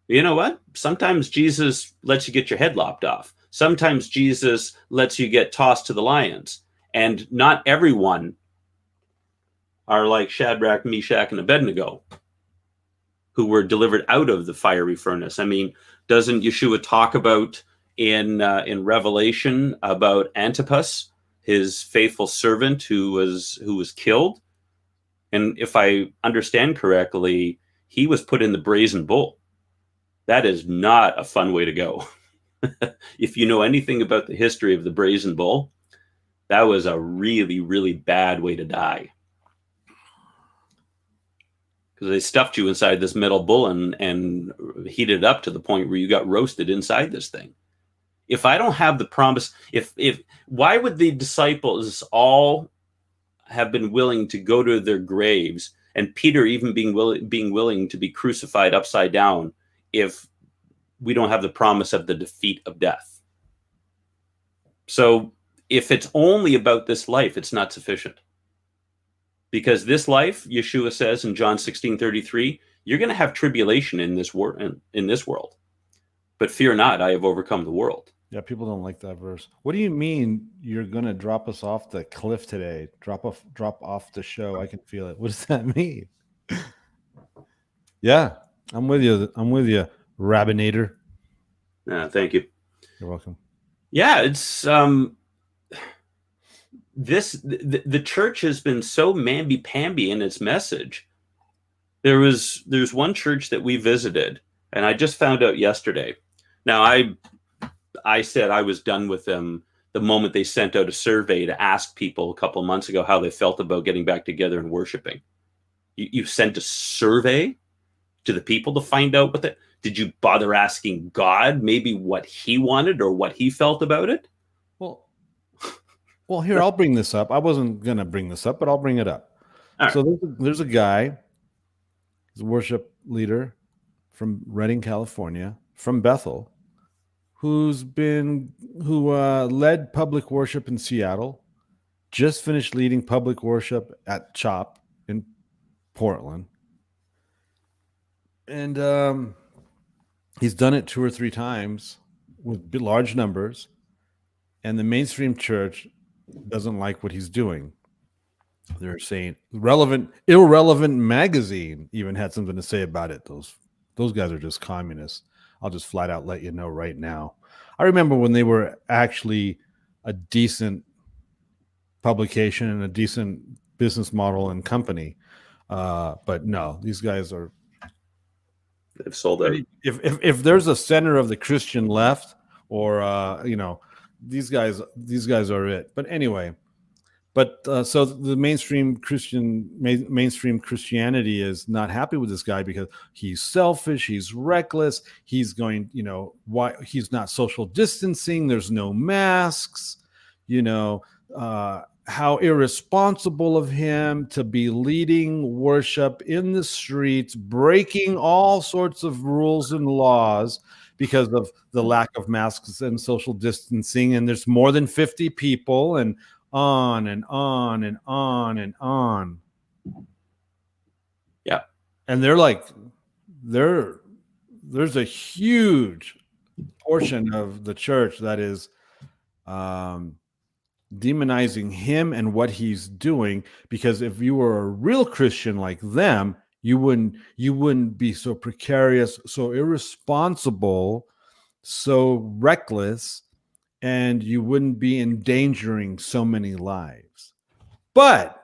You know what? Sometimes Jesus lets you get your head lopped off. Sometimes Jesus lets you get tossed to the lions. And not everyone are like Shadrach, Meshach, and Abednego, who were delivered out of the fiery furnace. I mean, doesn't Yeshua talk about in Revelation about Antipas, his faithful servant who was killed? And if I understand correctly, he was put in the brazen bull. That is not a fun way to go. If you know anything about the history of the brazen bull, that was a really, really bad way to die. Because they stuffed you inside this metal bull and heated it up to the point where you got roasted inside this thing. If I don't have the promise, why would the disciples all have been willing to go to their graves, and Peter even being willing to be crucified upside down, if we don't have the promise of the defeat of death? So if it's only about this life, it's not sufficient. Because this life, Yeshua says in John 16:33, you're going to have tribulation in this world. But fear not, I have overcome the world. Yeah, people don't like that verse. What do you mean you're going to drop us off the cliff today? Drop off the show. I can feel it. What does that mean? Yeah, I'm with you, Rabbinator. Thank you. You're welcome. Yeah, it's the church has been so mamby-pamby in its message. There's one church that we visited, and I just found out yesterday. Now, I said I was done with them the moment they sent out a survey to ask people a couple of months ago how they felt about getting back together and worshiping. You sent a survey to the people to find out what did you bother asking God maybe what he wanted or what he felt about it? Well, here, I'll bring this up. I wasn't going to bring this up, but I'll bring it up. Right. So there's a guy, he's a worship leader from Redding, California, from Bethel, who led public worship in Seattle, just finished leading public worship at CHOP in Portland. And he's done it 2 or 3 times with large numbers, and the mainstream church doesn't like what he's doing. They're saying Irrelevant magazine even had something to say about it. Those guys are just communists. I'll just flat out let you know right now. I remember when they were actually a decent publication and a decent business model and company. But no, these guys are. They've sold out. If there's a center of the Christian left, or these guys are it. But anyway, so the mainstream Christianity is not happy with this guy because he's selfish, he's reckless, he's going, why he's not social distancing, there's no masks, how irresponsible of him to be leading worship in the streets, breaking all sorts of rules and laws because of the lack of masks and social distancing. And there's more than 50 people, and on and on and on and on. Yeah. And there's a huge portion of the church that is demonizing him and what he's doing, because if you were a real Christian like them, you wouldn't be so precarious, so irresponsible, so reckless, and you wouldn't be endangering so many lives. But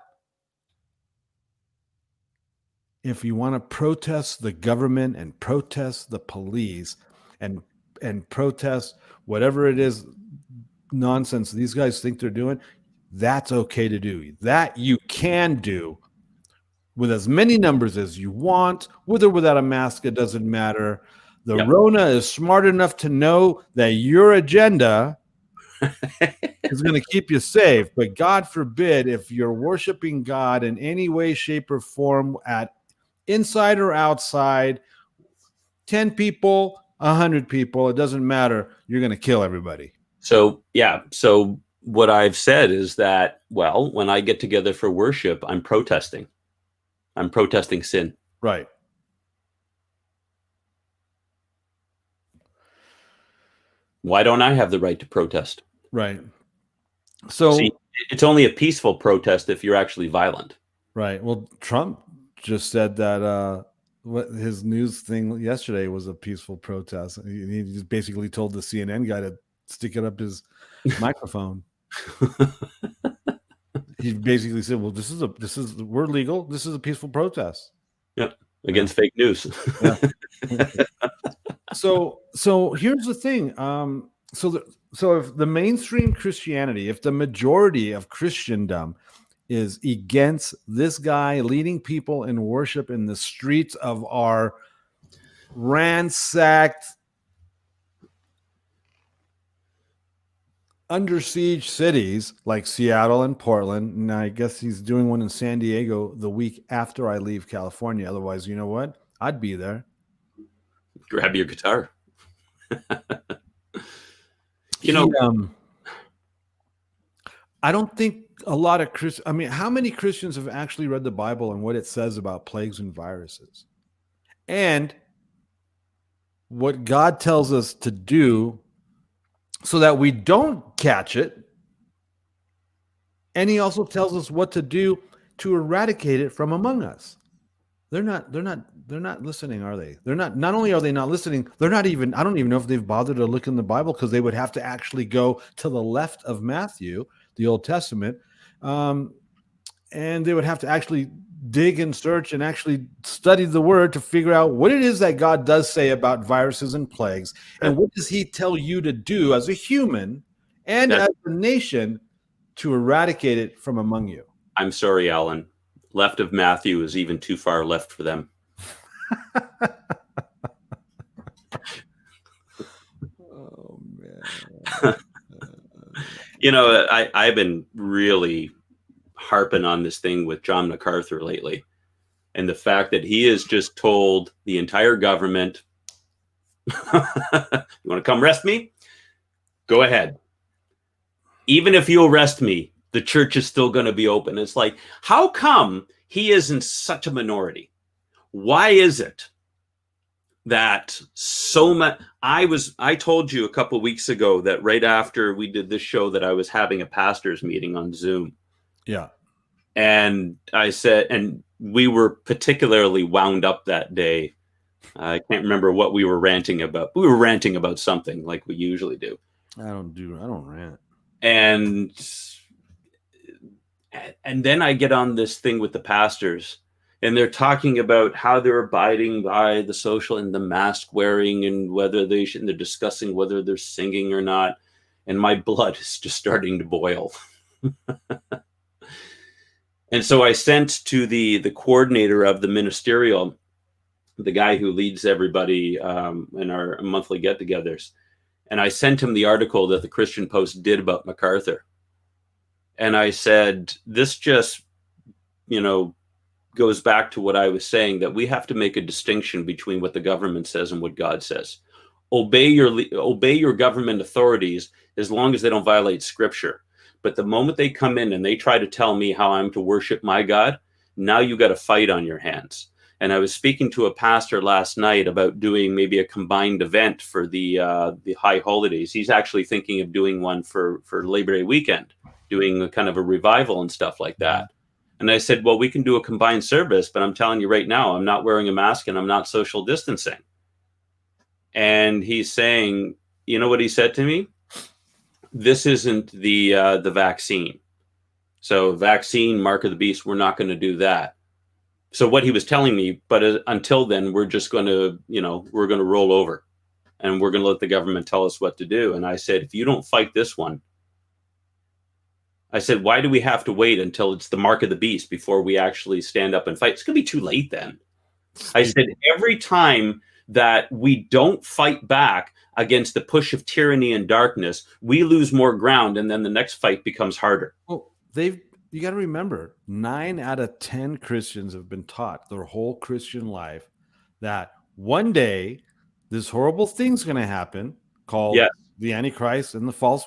if you want to protest the government and protest the police and protest whatever it is nonsense these guys think they're doing, that's okay to do. That you can do with as many numbers as you want, with or without a mask, it doesn't matter. The Rona is smart enough to know that your agenda is going to keep you safe. But God forbid, if you're worshiping God in any way, shape, or form, at inside or outside, 10 people, 100 people, it doesn't matter. You're going to kill everybody. So what I've said is that, well, when I get together for worship, I'm protesting. I'm protesting sin. Right. Why don't I have the right to protest? Right. So see, it's only a peaceful protest if you're actually violent. Right. Well, Trump just said that what his news thing yesterday was a peaceful protest. He just basically told the CNN guy to stick it up his microphone. He basically said, "Well, we're legal. This is a peaceful protest." Yep, against fake news. Yeah. So here's the thing. So if the mainstream Christianity, if the majority of Christendom is against this guy leading people in worship in the streets of our ransacked, under siege cities like Seattle and Portland, and I guess he's doing one in San Diego the week after I leave California. Otherwise, you know what? I'd be there. Grab your guitar. I don't think a lot of Christians, I mean, how many Christians have actually read the Bible and what it says about plagues and viruses? And what God tells us to do so that we don't catch it. And he also tells us what to do to eradicate it from among us. They're not listening, are they? Not only are they not listening, I don't even know if they've bothered to look in the Bible, because they would have to actually go to the left of Matthew, the Old Testament, And they would have to actually dig and search and actually study the word to figure out what it is that God does say about viruses and plagues. And what does he tell you to do as a human and as a nation to eradicate it from among you? I'm sorry, Allan. Left of Matthew is even too far left for them. Oh, man. You know, I've been really harping on this thing with John MacArthur lately. And the fact that he has just told the entire government, you want to come arrest me? Go ahead. Even if you arrest me, the church is still going to be open. It's like, how come he is in such a minority? Why is it that so much? I told you a couple of weeks ago that right after we did this show that I was having a pastor's meeting on Zoom. Yeah. And I said, and we were particularly wound up that day. I can't remember what we were ranting about. We were ranting about something like we usually do. I don't rant. And then I get on this thing with the pastors, and they're talking about how they're abiding by the social and the mask wearing and whether they should, and they're discussing whether they're singing or not. And my blood is just starting to boil. And so I sent to the coordinator of the ministerial, the guy who leads everybody in our monthly get-togethers, and I sent him the article that the Christian Post did about MacArthur. And I said, this just, goes back to what I was saying, that we have to make a distinction between what the government says and what God says. Obey your government authorities as long as they don't violate Scripture. But the moment they come in and they try to tell me how I'm to worship my God, now you got a fight on your hands. And I was speaking to a pastor last night about doing maybe a combined event for the high holidays. He's actually thinking of doing one for Labor Day weekend, doing a kind of a revival and stuff like that. And I said, well, we can do a combined service, but I'm telling you right now, I'm not wearing a mask and I'm not social distancing. And he's saying, you know what he said to me? This isn't the vaccine. So vaccine, mark of the beast, we're not going to do that. So what he was telling me, but until then, we're just going to, we're going to roll over and we're going to let the government tell us what to do. And I said, if you don't fight this one, I said, why do we have to wait until it's the mark of the beast before we actually stand up and fight? It's going to be too late then. I said, every time that we don't fight back against the push of tyranny and darkness, we lose more ground, and then the next fight becomes harder. Well, you got to remember, 9 out of 10 Christians have been taught their whole Christian life that one day this horrible thing's going to happen called the Antichrist and the false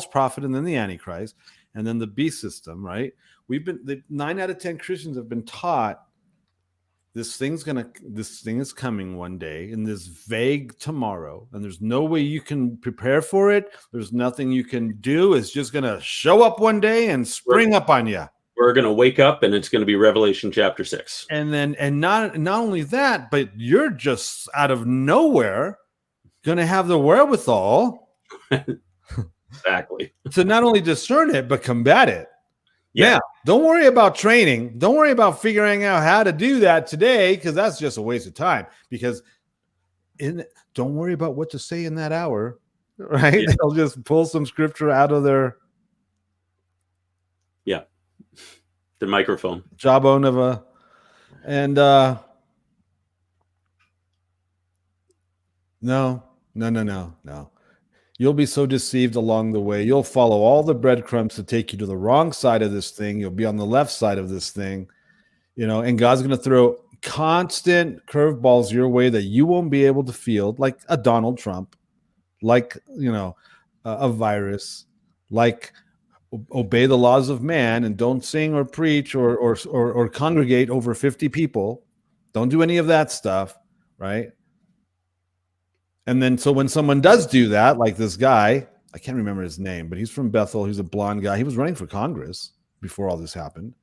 prophet, and then the Antichrist, and then the beast system, right? 9 out of 10 Christians have been taught this thing is coming one day in this vague tomorrow, and there's no way you can prepare for it. There's nothing you can do. It's just going to show up one day and spring up on you. We're going to wake up and it's going to be Revelation chapter 6. And not only that, but you're just out of nowhere going to have the wherewithal exactly to not only discern it, but combat it. Yeah. Now, don't worry about training. Don't worry about figuring out how to do that today, because that's just a waste of time. Because don't worry about what to say in that hour, right? Yeah. They'll just pull some scripture out of their microphone. Jawbone of a, and no. You'll be so deceived along the way. You'll follow all the breadcrumbs to take you to the wrong side of this thing. You'll be on the left side of this thing, and God's going to throw constant curveballs your way that you won't be able to field, like a Donald Trump, like, a virus, like obey the laws of man and don't sing or preach or congregate over 50 people. Don't do any of that stuff, right? And then, so when someone does do that, like this guy, I can't remember his name, but he's from Bethel. He's a blonde guy. He was running for Congress before all this happened.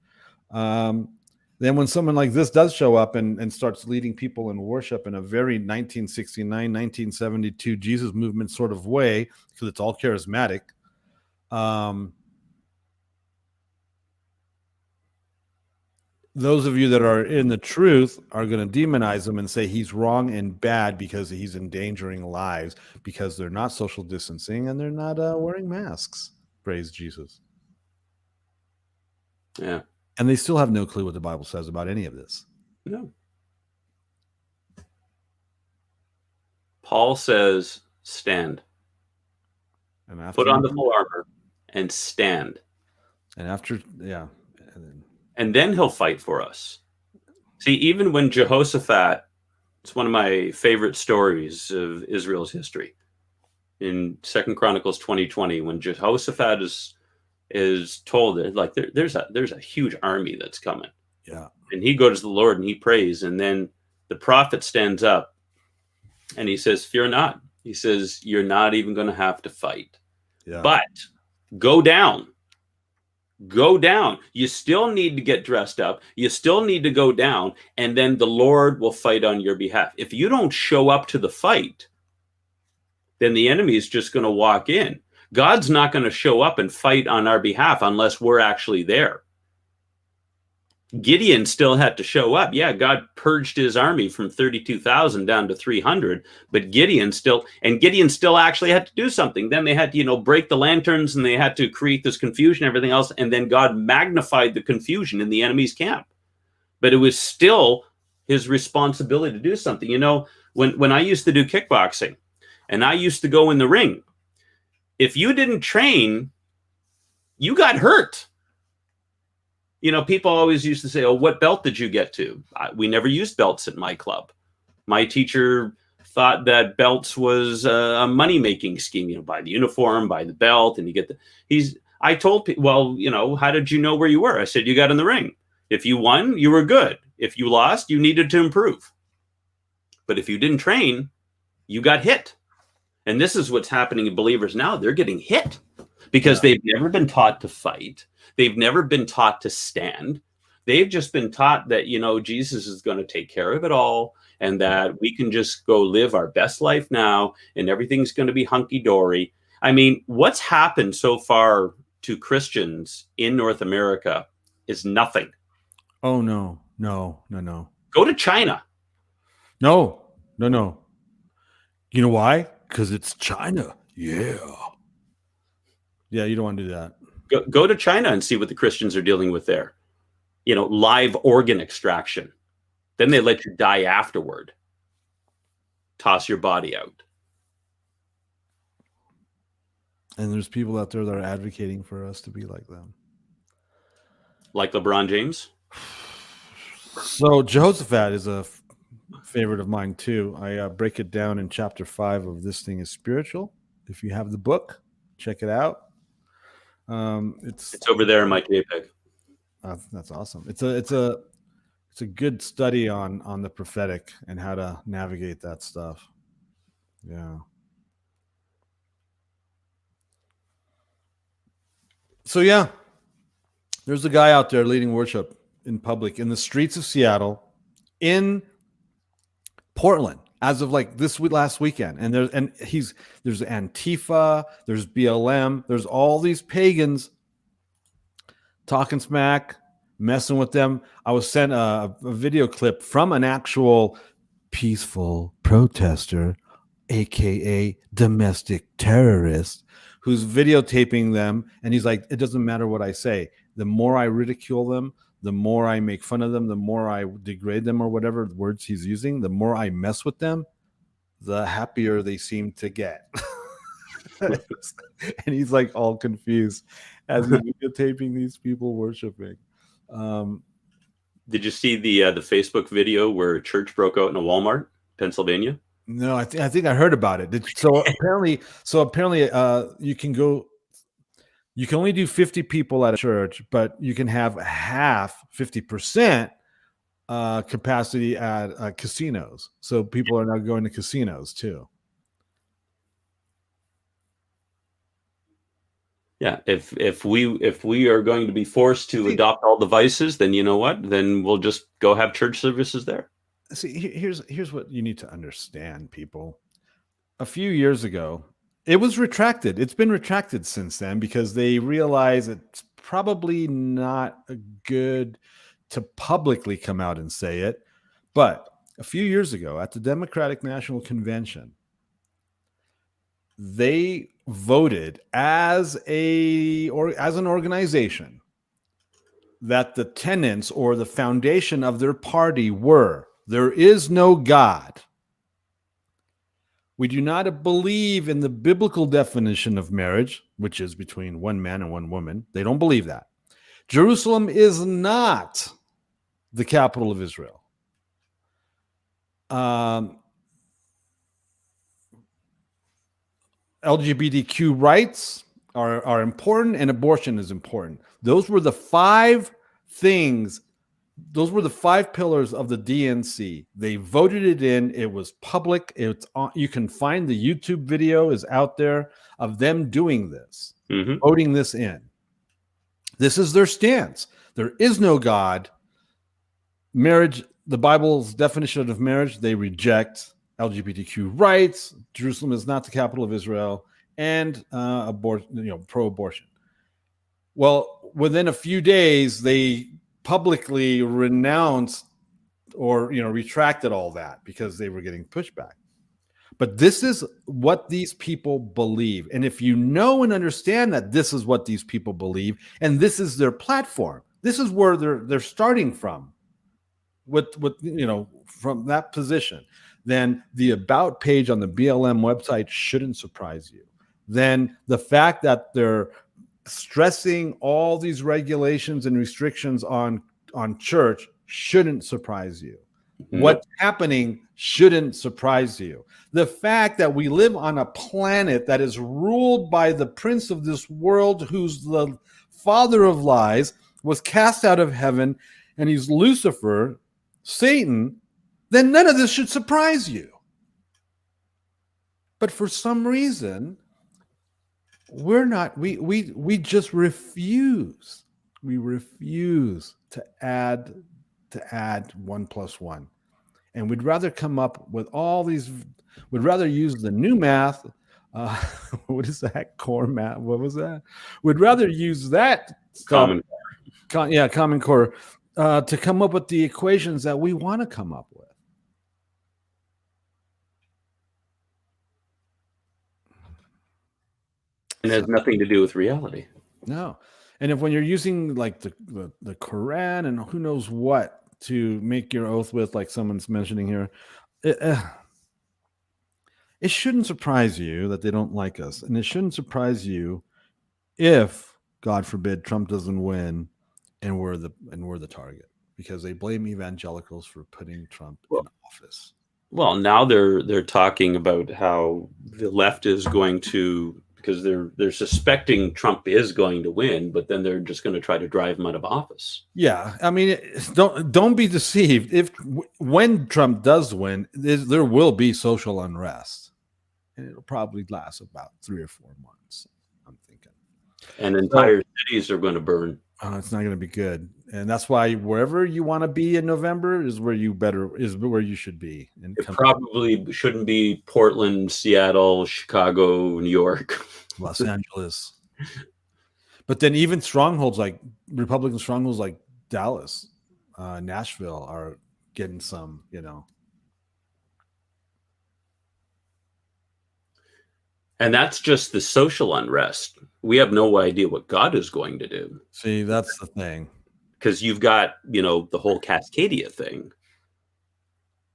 Then when someone like this does show up and starts leading people in worship in a very 1969, 1972 Jesus movement sort of way, because it's all charismatic, those of you that are in the truth are going to demonize him and say he's wrong and bad because he's endangering lives because they're not social distancing and they're not wearing masks. Praise Jesus. Yeah. And they still have no clue what the Bible says about any of this. No. Paul says, stand. And after Put on the full armor and stand. And after, yeah. And then he'll fight for us. See, even when Jehoshaphat, it's one of my favorite stories of Israel's history. In 2 Chronicles 20:20, when Jehoshaphat is told that like there's a huge army that's coming. Yeah. And he goes to the Lord and he prays. And then the prophet stands up and he says, fear not. He says, you're not even going to have to fight. Yeah. But go down. Go down. You still need to get dressed up. You still need to go down. And then the Lord will fight on your behalf. If you don't show up to the fight, then the enemy is just going to walk in. God's not going to show up and fight on our behalf unless we're actually there. Gideon still had to show up. Yeah, God purged his army from 32,000 down to 300, but Gideon still actually had to do something. Then they had to, break the lanterns and they had to create this confusion, everything else. And then God magnified the confusion in the enemy's camp. But it was still his responsibility to do something. When I used to do kickboxing and I used to go in the ring, if you didn't train, you got hurt. People always used to say, oh, what belt did you get to? We never used belts at my club. My teacher thought that belts was a money-making scheme, buy the uniform, buy the belt, and you get I told people, well, how did you know where you were? I said, you got in the ring. If you won, you were good. If you lost, you needed to improve. But if you didn't train, you got hit. And this is what's happening in believers now. They're getting hit because they've never been taught to fight. They've never been taught to stand. They've just been taught that, Jesus is going to take care of it all and that we can just go live our best life now and everything's going to be hunky-dory. I mean, what's happened so far to Christians in North America is nothing. Oh, no. Go to China. No. You know why? Because it's China. Yeah, you don't want to do that. Go to China and see what the Christians are dealing with there. Live organ extraction. Then they let you die afterward. Toss your body out. And there's people out there that are advocating for us to be like them. Like LeBron James? So Jehoshaphat is a favorite of mine too. I break it down in chapter 5 of This Thing is Spiritual. If you have the book, check it out. It's over there in my JPEG. That's awesome. It's a good study on the prophetic and how to navigate that stuff. Yeah. So yeah, there's a guy out there leading worship in public in the streets of Seattle, in Portland, as of like last weekend, and there's Antifa, there's BLM, there's all these pagans talking smack, messing with them. I was sent a video clip from an actual peaceful protester, aka domestic terrorist, who's videotaping them, and he's like, it doesn't matter what I say. The more I ridicule them, the more I make fun of them, the more I degrade them or whatever words he's using, the more I mess with them, the happier they seem to get. And he's like all confused as he's videotaping these people worshiping. Did you see the Facebook video where a church broke out in a Walmart, Pennsylvania? No, I think I heard about it. So apparently, you can go. You can only do 50 people at a church, but you can have 50% capacity at casinos. So people are now going to casinos too. Yeah, if we are going to be forced to adopt all the vices, then you know what? Then we'll just go have church services there. See, here's what you need to understand, people. A few years ago, it was retracted. It's been retracted since then because they realize it's probably not a good to publicly come out and say it. But a few years ago at the Democratic National Convention, they voted as an organization that the tenets or the foundation of their party were: there is no God. We do not believe in the biblical definition of marriage, which is between one man and one woman. They don't believe that. Jerusalem is not the capital of Israel. LGBTQ rights are important, and abortion is important. Those were the 5 things. Those were the 5 pillars of the DNC. They voted it in. It was public. You can find the YouTube video is out there of them doing this, voting this in. This is their stance. There is no God. Marriage, the Bible's definition of marriage, they reject. LGBTQ rights. Jerusalem is not the capital of Israel, and pro-abortion. Well, within a few days, they publicly renounced or retracted all that because they were getting pushback. But this is what these people believe, and if you know and understand that this is what these people believe, and this is their platform, this is where they're starting from, with from that position, then the about page on the BLM website shouldn't surprise you. Then the fact that they're stressing all these regulations and restrictions on church shouldn't surprise you. What's happening shouldn't surprise you. The fact that we live on a planet that is ruled by the prince of this world, who's the father of lies, was cast out of heaven, and he's Lucifer, Satan, then none of this should surprise you. But for some reason, we just refuse. We refuse to add 1 + 1. And we'd rather come up with all these, we'd rather use the new math. What is that? Core math? What was that? We'd rather use that Common Core to come up with the equations that we want to come up with. It has nothing to do with reality. No. And when you're using like the Quran and who knows what to make your oath with, like someone's mentioning here, it shouldn't surprise you that they don't like us. And it shouldn't surprise you if, God forbid, Trump doesn't win and we're the target, because they blame evangelicals for putting Trump in office. Well, now they're talking about how the left is going to, because they're suspecting Trump is going to win, but then they're just going to try to drive him out of office. Yeah, I mean, don't be deceived. When Trump does win, there will be social unrest, and it'll probably last about 3 or 4 months, I'm thinking. And entire cities are going to burn. It's not going to be good, and that's why wherever you want to be in November is where you should be. And it probably shouldn't be Portland, Seattle, Chicago, New York, Los Angeles. But then even strongholds like Republican strongholds like Dallas, Nashville are getting some, And that's just the social unrest. We have no idea what God is going to do. See, that's the thing. Because you've got, the whole Cascadia thing.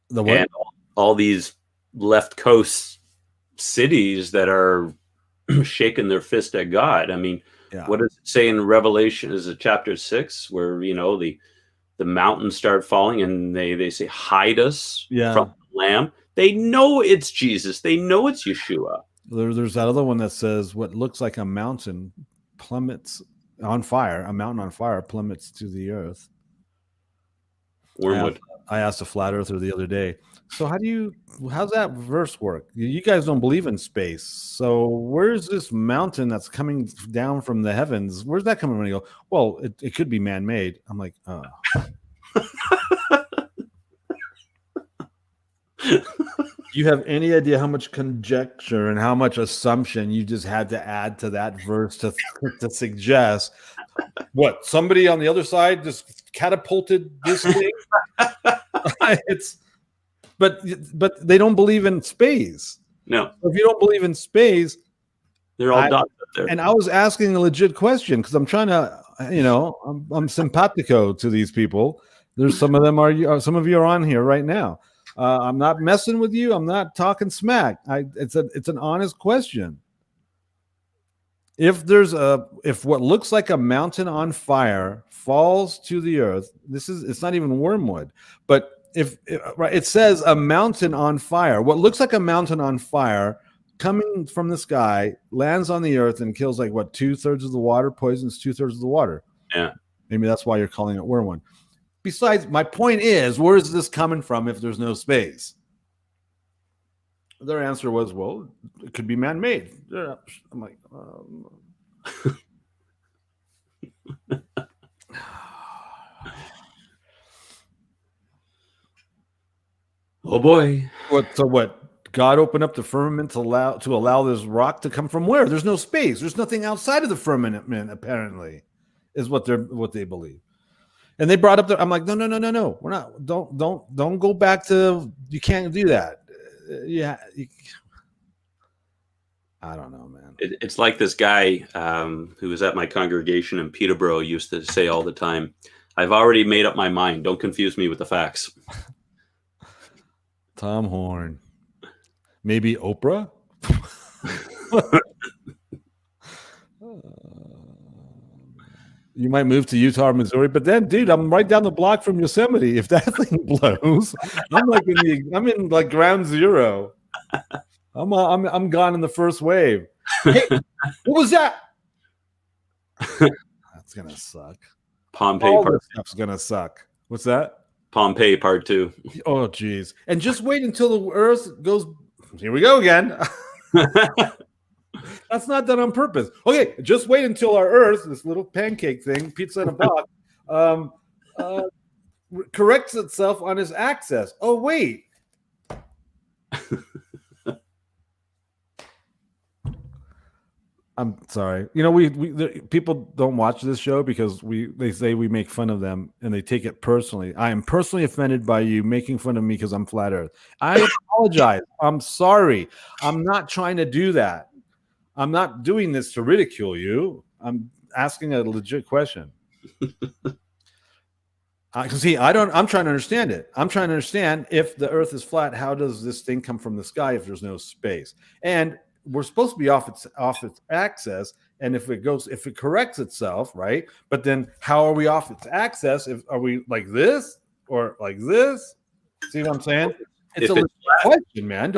The what? And all these left coast cities that are shaking their fist at God. I mean, What does it say in Revelation? Is it chapter 6 where, the mountains start falling and they say, hide us from the Lamb? They know it's Jesus. They know it's Yeshua. There's that other one that says what looks like a mountain plummets on fire. A mountain on fire plummets to the earth. Wormwood. I asked a flat earther the other day. So how's that verse work? You guys don't believe in space. So where's this mountain that's coming down from the heavens? Where's that coming from? And you go, well, it could be man-made. I'm like, oh. You have any idea how much conjecture and how much assumption you just had to add to that verse to suggest What? Somebody on the other side just catapulted this thing? But they don't believe in space. No, If you don't believe in space, they're all dots up there. and I was asking a legit question because I'm trying to, I'm simpatico to these people. There's some of them some of you are on here right now. I'm not messing with you. I'm not talking smack. It's an honest question. If what looks like a mountain on fire falls to the earth, it's not even wormwood, but if it says a mountain on fire, what looks like a mountain on fire coming from the sky lands on the earth and kills 2/3 of the water, poisons 2/3 of the water. Yeah, maybe that's why you're calling it wormwood. Besides, my point is, where is this coming from if there's no space? Their answer was, well, it could be man-made. I'm like, oh boy. What? God opened up the firmament to allow this rock to come from where? There's no space. There's nothing outside of the firmament, apparently, is what they believe. And they brought up I'm like, no. We're not. Don't go back to. You can't do that. Yeah. I don't know, man. It's like this guy who was at my congregation in Peterborough used to say all the time, "I've already made up my mind. Don't confuse me with the facts." Tom Horn. Maybe Oprah? You might move to Utah or Missouri, but then, dude, I'm right down the block from Yosemite. If that thing blows, I'm in ground zero. I'm gone in the first wave. Hey, what was that? That's gonna suck. Pompeii All part this stuff's gonna suck. What's that? Pompeii part 2. Oh, geez. And just wait until the Earth goes. Here we go again. That's not done on purpose. Okay, just wait until our Earth, this little pancake thing, pizza in a box, corrects itself on its axis. Oh, wait. I'm sorry. People don't watch this show because they say we make fun of them and they take it personally. I am personally offended by you making fun of me because I'm flat Earth. I apologize. I'm sorry. I'm not trying to do that. I'm not doing this to ridicule you. I'm asking a legit question. See, I'm trying to understand it. I'm trying to understand if the Earth is flat, how does this thing come from the sky if there's no space? And we're supposed to be off its axis, and if it corrects itself, right? But then how are we off its axis? Are we like this or like this? See what I'm saying? It's a legit question, man.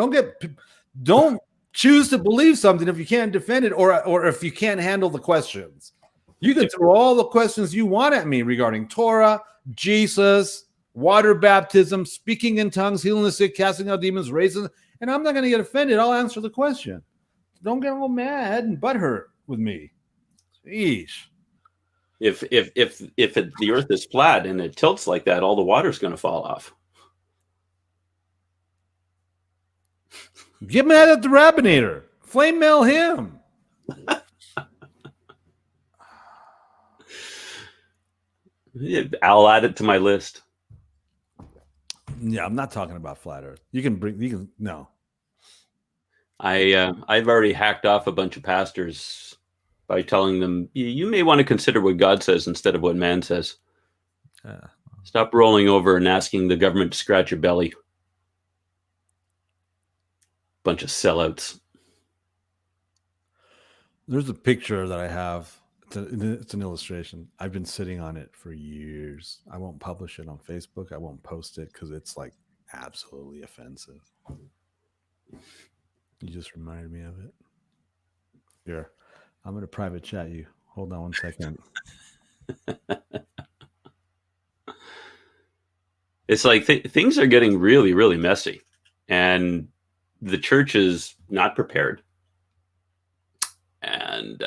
Don't choose to believe something if you can't defend it or if you can't handle the questions. You can throw all the questions you want at me regarding Torah, Jesus, water baptism, speaking in tongues, healing the sick, casting out demons, raising, and I'm not going to get offended. I'll answer the question. Don't get all mad and butthurt with me. Sheesh. If the Earth is flat and it tilts like that, all the water's going to fall off. Get mad at the Rabbinator. Flame mail him. I'll add it to my list. Yeah, I'm not talking about flat Earth. No. I've already hacked off a bunch of pastors by telling them you may want to consider what God says instead of what man says. Stop rolling over and asking the government to scratch your belly. Bunch of sellouts. There's a picture that I have. It's an illustration. I've been sitting on it for years. I won't publish it on Facebook. I won't post it because it's absolutely offensive. You just reminded me of it. Here, I'm going to private chat you. Hold on 1 second. It's like things are getting really, really messy. And the church is not prepared. And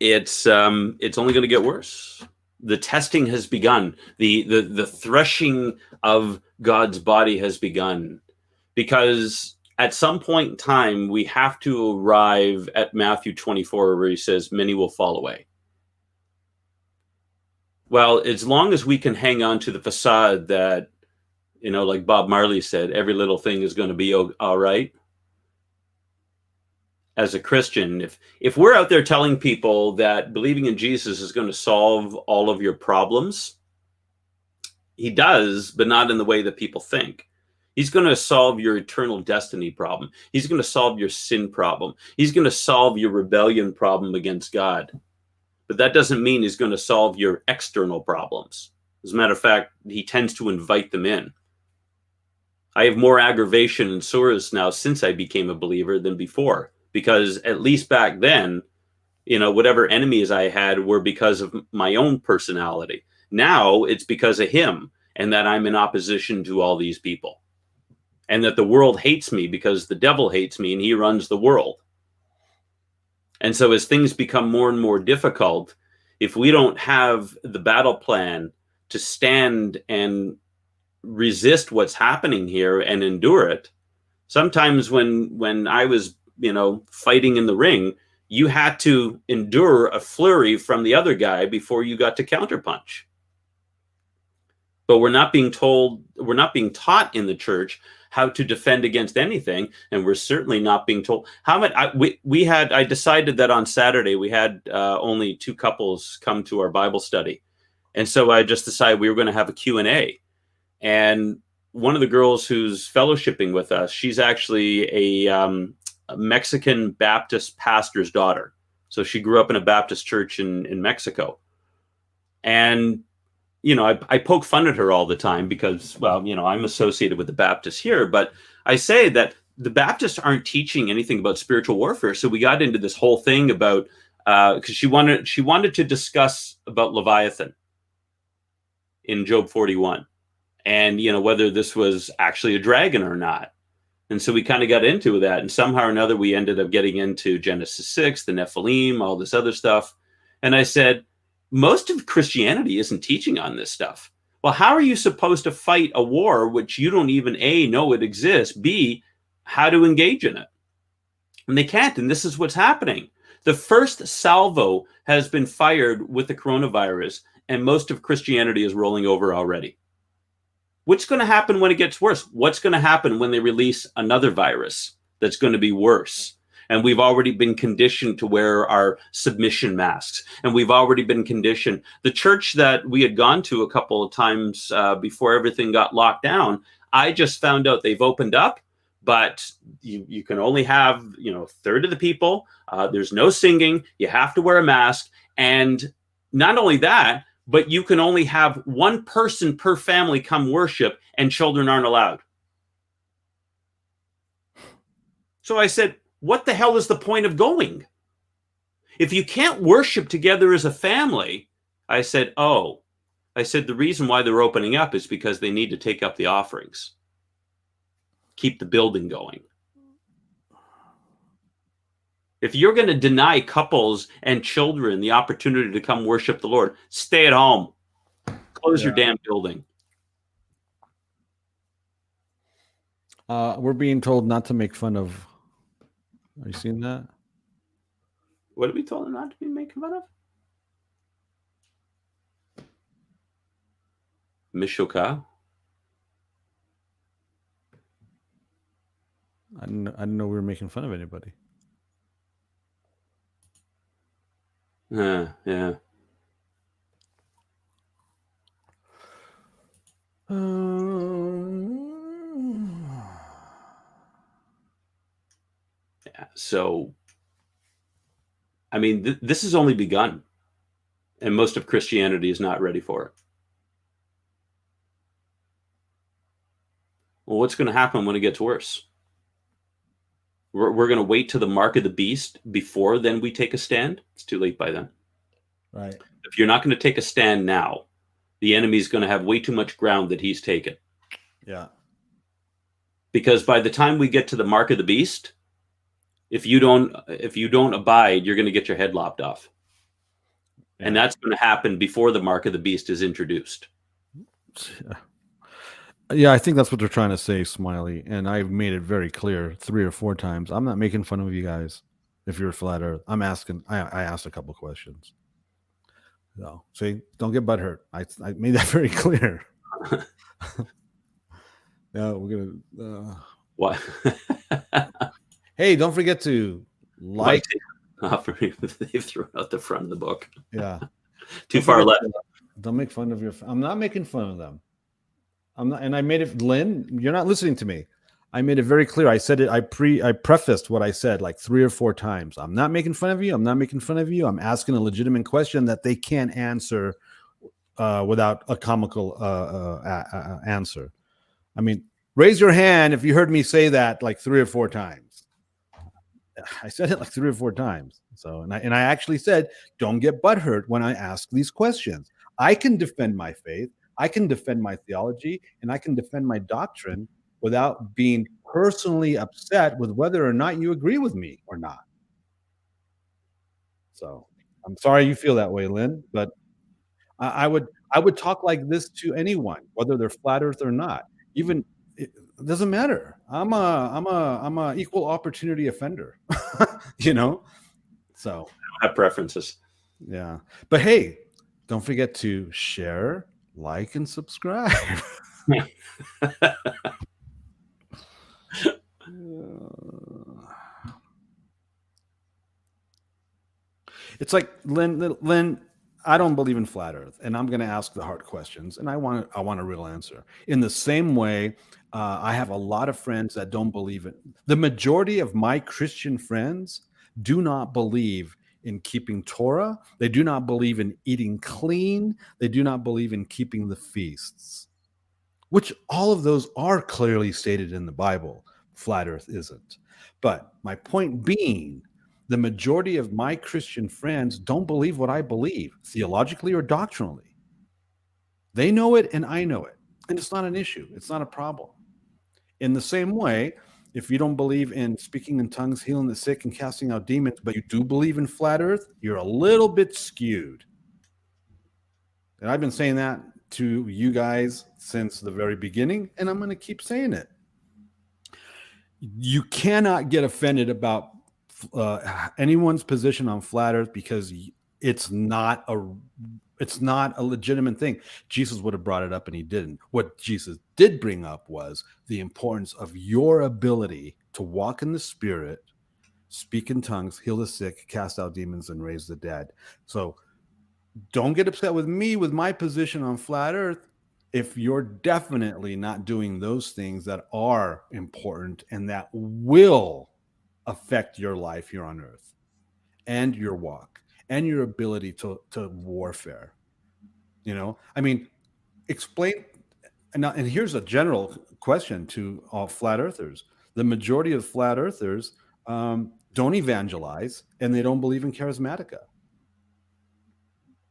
it's only going to get worse. The testing has begun. The threshing of God's body has begun, because at some point in time, we have to arrive at Matthew 24, where he says, many will fall away. Well, as long as we can hang on to the facade that, like Bob Marley said, every little thing is going to be all right. As a Christian, if we're out there telling people that believing in Jesus is going to solve all of your problems, he does, but not in the way that people think. He's going to solve your eternal destiny problem. He's going to solve your sin problem. He's going to solve your rebellion problem against God. But that doesn't mean he's going to solve your external problems. As a matter of fact, he tends to invite them in. I have more aggravation and soreness now since I became a believer than before, because at least back then, whatever enemies I had were because of my own personality. Now it's because of him, and that I'm in opposition to all these people, and that the world hates me because the devil hates me and he runs the world. And so as things become more and more difficult, if we don't have the battle plan to stand and resist what's happening here and endure it, sometimes when I was, fighting in the ring, you had to endure a flurry from the other guy before you got to counterpunch. But we're not being taught in the church how to defend against anything, and we're certainly not being told how much. I decided that on Saturday we had only 2 couples come to our Bible study, and so I just decided we were going to have a Q&A. And one of the girls who's fellowshipping with us, she's actually a Mexican Baptist pastor's daughter, so she grew up in a Baptist church in Mexico, and I poke fun at her all the time because, I'm associated with the Baptists here, but I say that the Baptists aren't teaching anything about spiritual warfare. So we got into this whole thing about, because she wanted to discuss about Leviathan in Job 41 and, whether this was actually a dragon or not. And so we kind of got into that, and somehow or another, we ended up getting into Genesis 6, the Nephilim, all this other stuff. And I said, most of Christianity isn't teaching on this stuff. Well, how are you supposed to fight a war which you don't even A, know it exists, B, how to engage in it? And they can't, and this is what's happening. The first salvo has been fired with the coronavirus, and most of Christianity is rolling over already. What's going to happen when it gets worse? What's going to happen when they release another virus that's going to be worse? And we've already been conditioned to wear our submission masks. And we've already been conditioned. The church that we had gone to a couple of times before everything got locked down, I just found out they've opened up, but you can only have, a third of the people. There's no singing. You have to wear a mask. And not only that, but you can only have one person per family come worship, and children aren't allowed. So I said, what the hell is the point of going? If you can't worship together as a family, I said, the reason why they're opening up is because they need to take up the offerings. Keep the building going. If you're going to deny couples and children the opportunity to come worship the Lord, stay at home. Close your damn building. We're being told not to make fun of. Are you seeing that? What did we told them not to be making fun of? Mishoka? I didn't know we were making fun of anybody. Yeah. Yeah, so, I mean, this has only begun, and most of Christianity is not ready for it. Well, what's going to happen when it gets worse? We're going to wait to the mark of the beast before then we take a stand. It's too late by then. Right. If you're not going to take a stand now, the enemy's going to have way too much ground that he's taken. Yeah. Because by the time we get to the mark of the beast, if you don't abide, you're going to get your head lopped off. Yeah. And that's going to happen before the mark of the beast is introduced. Yeah, I think that's what they're trying to say, Smiley. And I've made it very clear 3 or 4 times. I'm not making fun of you guys. If you're a flat Earth, I'm asking. I asked a couple questions. So see, don't get butthurt. I made that very clear. No, we're gonna. What? Hey, don't forget to like. They threw out the front of the book. Yeah. Too far left. Don't make fun of your. I'm not making fun of them. I'm not, and I made it, Lynn. You're not listening to me. I made it very clear. I said it. I prefaced what I said like 3 or 4 times. I'm not making fun of you. I'm not making fun of you. I'm asking a legitimate question that they can't answer without a comical answer. I mean, raise your hand if you heard me say that like 3 or 4 times. I said it like 3 or 4 times. So, and I actually said, don't get butthurt when I ask these questions. I can defend my faith. I can defend my theology, and I can defend my doctrine without being personally upset with whether or not you agree with me or not. So I'm sorry you feel that way, Lynn, but I would talk like this to anyone, whether they're flat earth or not. Even it doesn't matter. I'm a equal opportunity offender, you know? So I have preferences. Yeah. But hey, don't forget to share, like, and subscribe. It's like Lynn, I don't believe in flat earth, and I'm going to ask the hard questions, and I want a real answer. In the same way, I have a lot of friends that don't believe it. The majority of my Christian friends do not believe in keeping Torah. They do not believe in eating clean. They do not believe in keeping the feasts, which all of those are clearly stated in the Bible. Flat earth isn't. But my point being, the majority of my Christian friends don't believe what I believe, theologically or doctrinally. They know it and I know it. And it's not an issue. It's not a problem. In the same way, if you don't believe in speaking in tongues, healing the sick, and casting out demons, but you do believe in flat earth, you're a little bit skewed. And I've been saying that to you guys since the very beginning, and I'm going to keep saying it. You cannot get offended about anyone's position on flat earth because it's not a legitimate thing. Jesus would have brought it up and he didn't. What Jesus did bring up was the importance of your ability to walk in the Spirit, speak in tongues, heal the sick, cast out demons, and raise the dead. So don't get upset with me with my position on flat earth if you're definitely not doing those things that are important and that will affect your life here on earth and your walk and your ability to warfare. You know, I mean, explain. And here's a general question to all flat earthers. The majority of flat earthers don't evangelize and they don't believe in charismatica.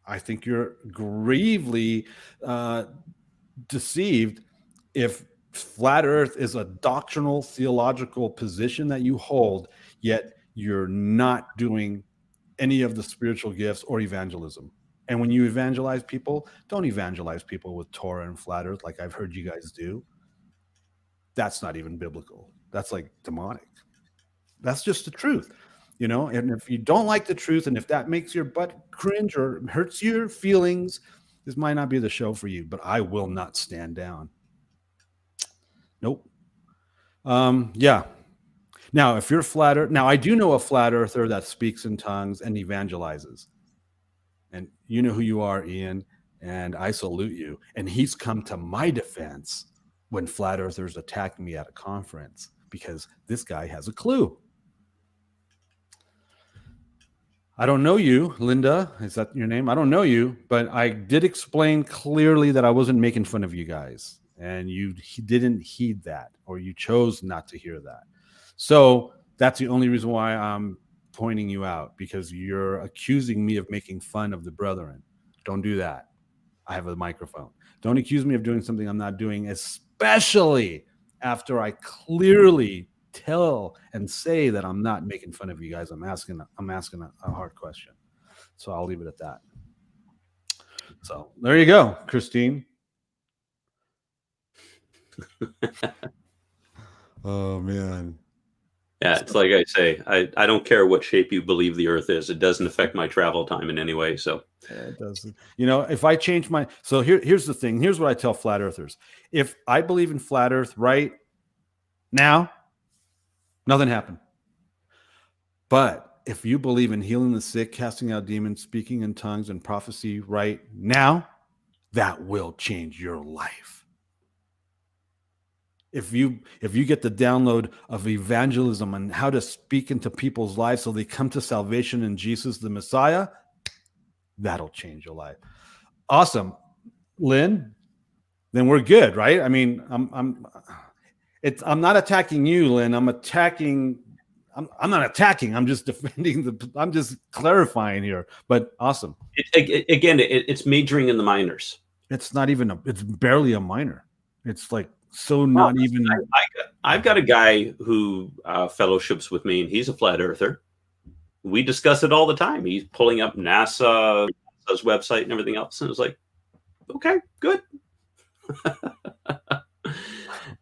I think you're gravely deceived if flat earth is a doctrinal theological position that you hold, yet you're not doing any of the spiritual gifts or evangelism. And when you evangelize people, don't evangelize people with Torah and flat earth like I've heard you guys do. That's not even biblical. That's like demonic. That's just the truth, you know? And if you don't like the truth and if that makes your butt cringe or hurts your feelings, this might not be the show for you, but I will not stand down. Nope. Yeah. Now, if you're flat earth, now I do know a flat earther that speaks in tongues and evangelizes. And you know who you are, Ian, and I salute you. And he's come to my defense when flat earthers attacked me at a conference because this guy has a clue. I don't know you, Linda. Is that your name? I don't know you, but I did explain clearly that I wasn't making fun of you guys. And you didn't heed that, or you chose not to hear that. So that's the only reason why I'm pointing you out, because you're accusing me of making fun of the brethren. Don't do that. I have a microphone. Don't accuse me of doing something I'm not doing, especially after I clearly tell and say that I'm not making fun of you guys. I'm asking a hard question. So I'll leave it at that. So there you go, Christine. Oh man. Yeah, it's like I say, I don't care what shape you believe the Earth is. It doesn't affect my travel time in any way. So It doesn't. If I change my here's the thing. Here's what I tell flat earthers. If I believe in flat Earth right now, nothing happened. But if you believe in healing the sick, casting out demons, speaking in tongues, and prophecy right now, that will change your life. If you get the download of evangelism and how to speak into people's lives so they come to salvation in Jesus the Messiah, that'll change your life. Awesome, Lynn. Then we're good, right? I mean, I'm not attacking you, Lynn. I'm not attacking. I'm just defending I'm just clarifying here. But awesome. It's majoring in the minors. It's not even it's barely a minor. It's like not even. I've got a guy who fellowships with me, and he's a flat earther. We discuss it all the time. He's pulling up NASA's website and everything else, and it's like, okay, good.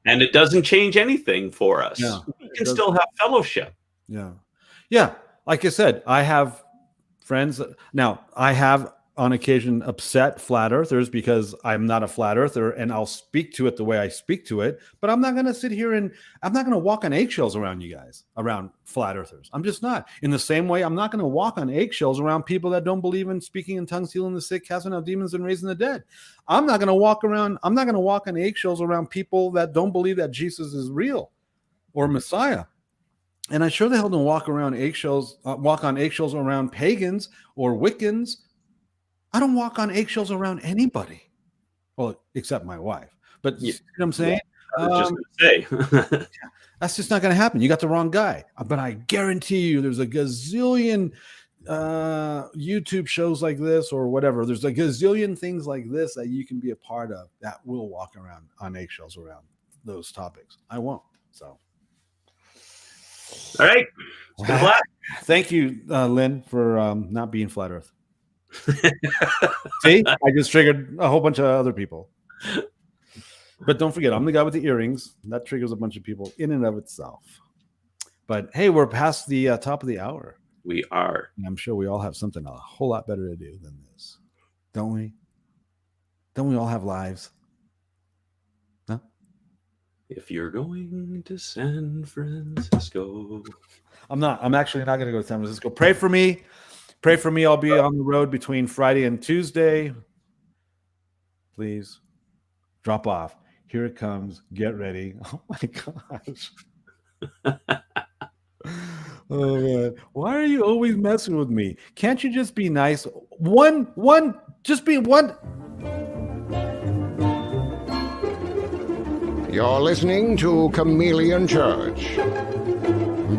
And it doesn't change anything for us. Yeah, we can still have fellowship. Yeah. Like I said, I have friends. Now, I have on occasion upset flat earthers because I'm not a flat earther, and I'll speak to it the way I speak to it. But I'm not going to sit here and I'm not going to walk on eggshells around you guys, around flat earthers. I'm just not. In the same way, I'm not going to walk on eggshells around people that don't believe in speaking in tongues, healing the sick, casting out demons, and raising the dead. I'm not going to walk on eggshells around people that don't believe that Jesus is real or Messiah. And I sure the hell don't walk on eggshells around pagans or Wiccans. I don't walk on eggshells around anybody. Well, except my wife. But you know what I'm saying? Yeah, I was just going to say. That's just not going to happen. You got the wrong guy. But I guarantee you there's a gazillion YouTube shows like this or whatever. There's a gazillion things like this that you can be a part of that will walk around on eggshells around those topics. I won't. So. All right. Thank you, Lynn, for not being flat Earth. See, I just triggered a whole bunch of other people. But don't forget, I'm the guy with the earrings. That triggers a bunch of people in and of itself. But hey, we're past the top of the hour. We are. And I'm sure we all have something a whole lot better to do than this. Don't we? Don't we all have lives? No? If you're going to San Francisco. I'm actually not going to go to San Francisco. Pray for me. Pray for me. I'll be on the road between Friday and Tuesday. Please drop off. Here it comes. Get ready. Oh my gosh. Oh man. Why are you always messing with me? Can't you just be nice? Just be one. You're listening to Chameleon Church.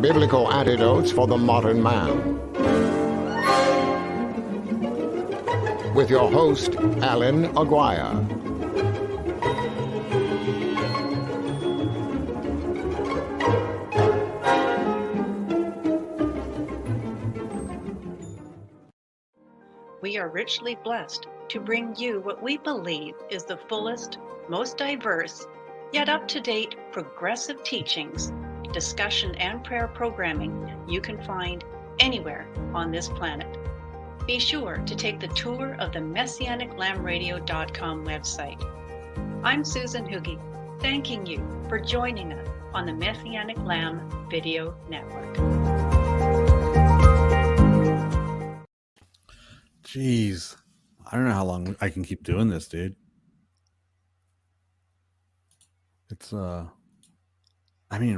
Biblical Antidotes for the Modern Man. With your host, Allan Aguirre. We are richly blessed to bring you what we believe is the fullest, most diverse, yet up-to-date progressive teachings, discussion, and prayer programming you can find anywhere on this planet. Be sure to take the tour of the MessianicLambRadio.com website. I'm Susan Hoogie, thanking you for joining us on the Messianic Lamb Video Network. Jeez. I don't know how long I can keep doing this, dude. It's I mean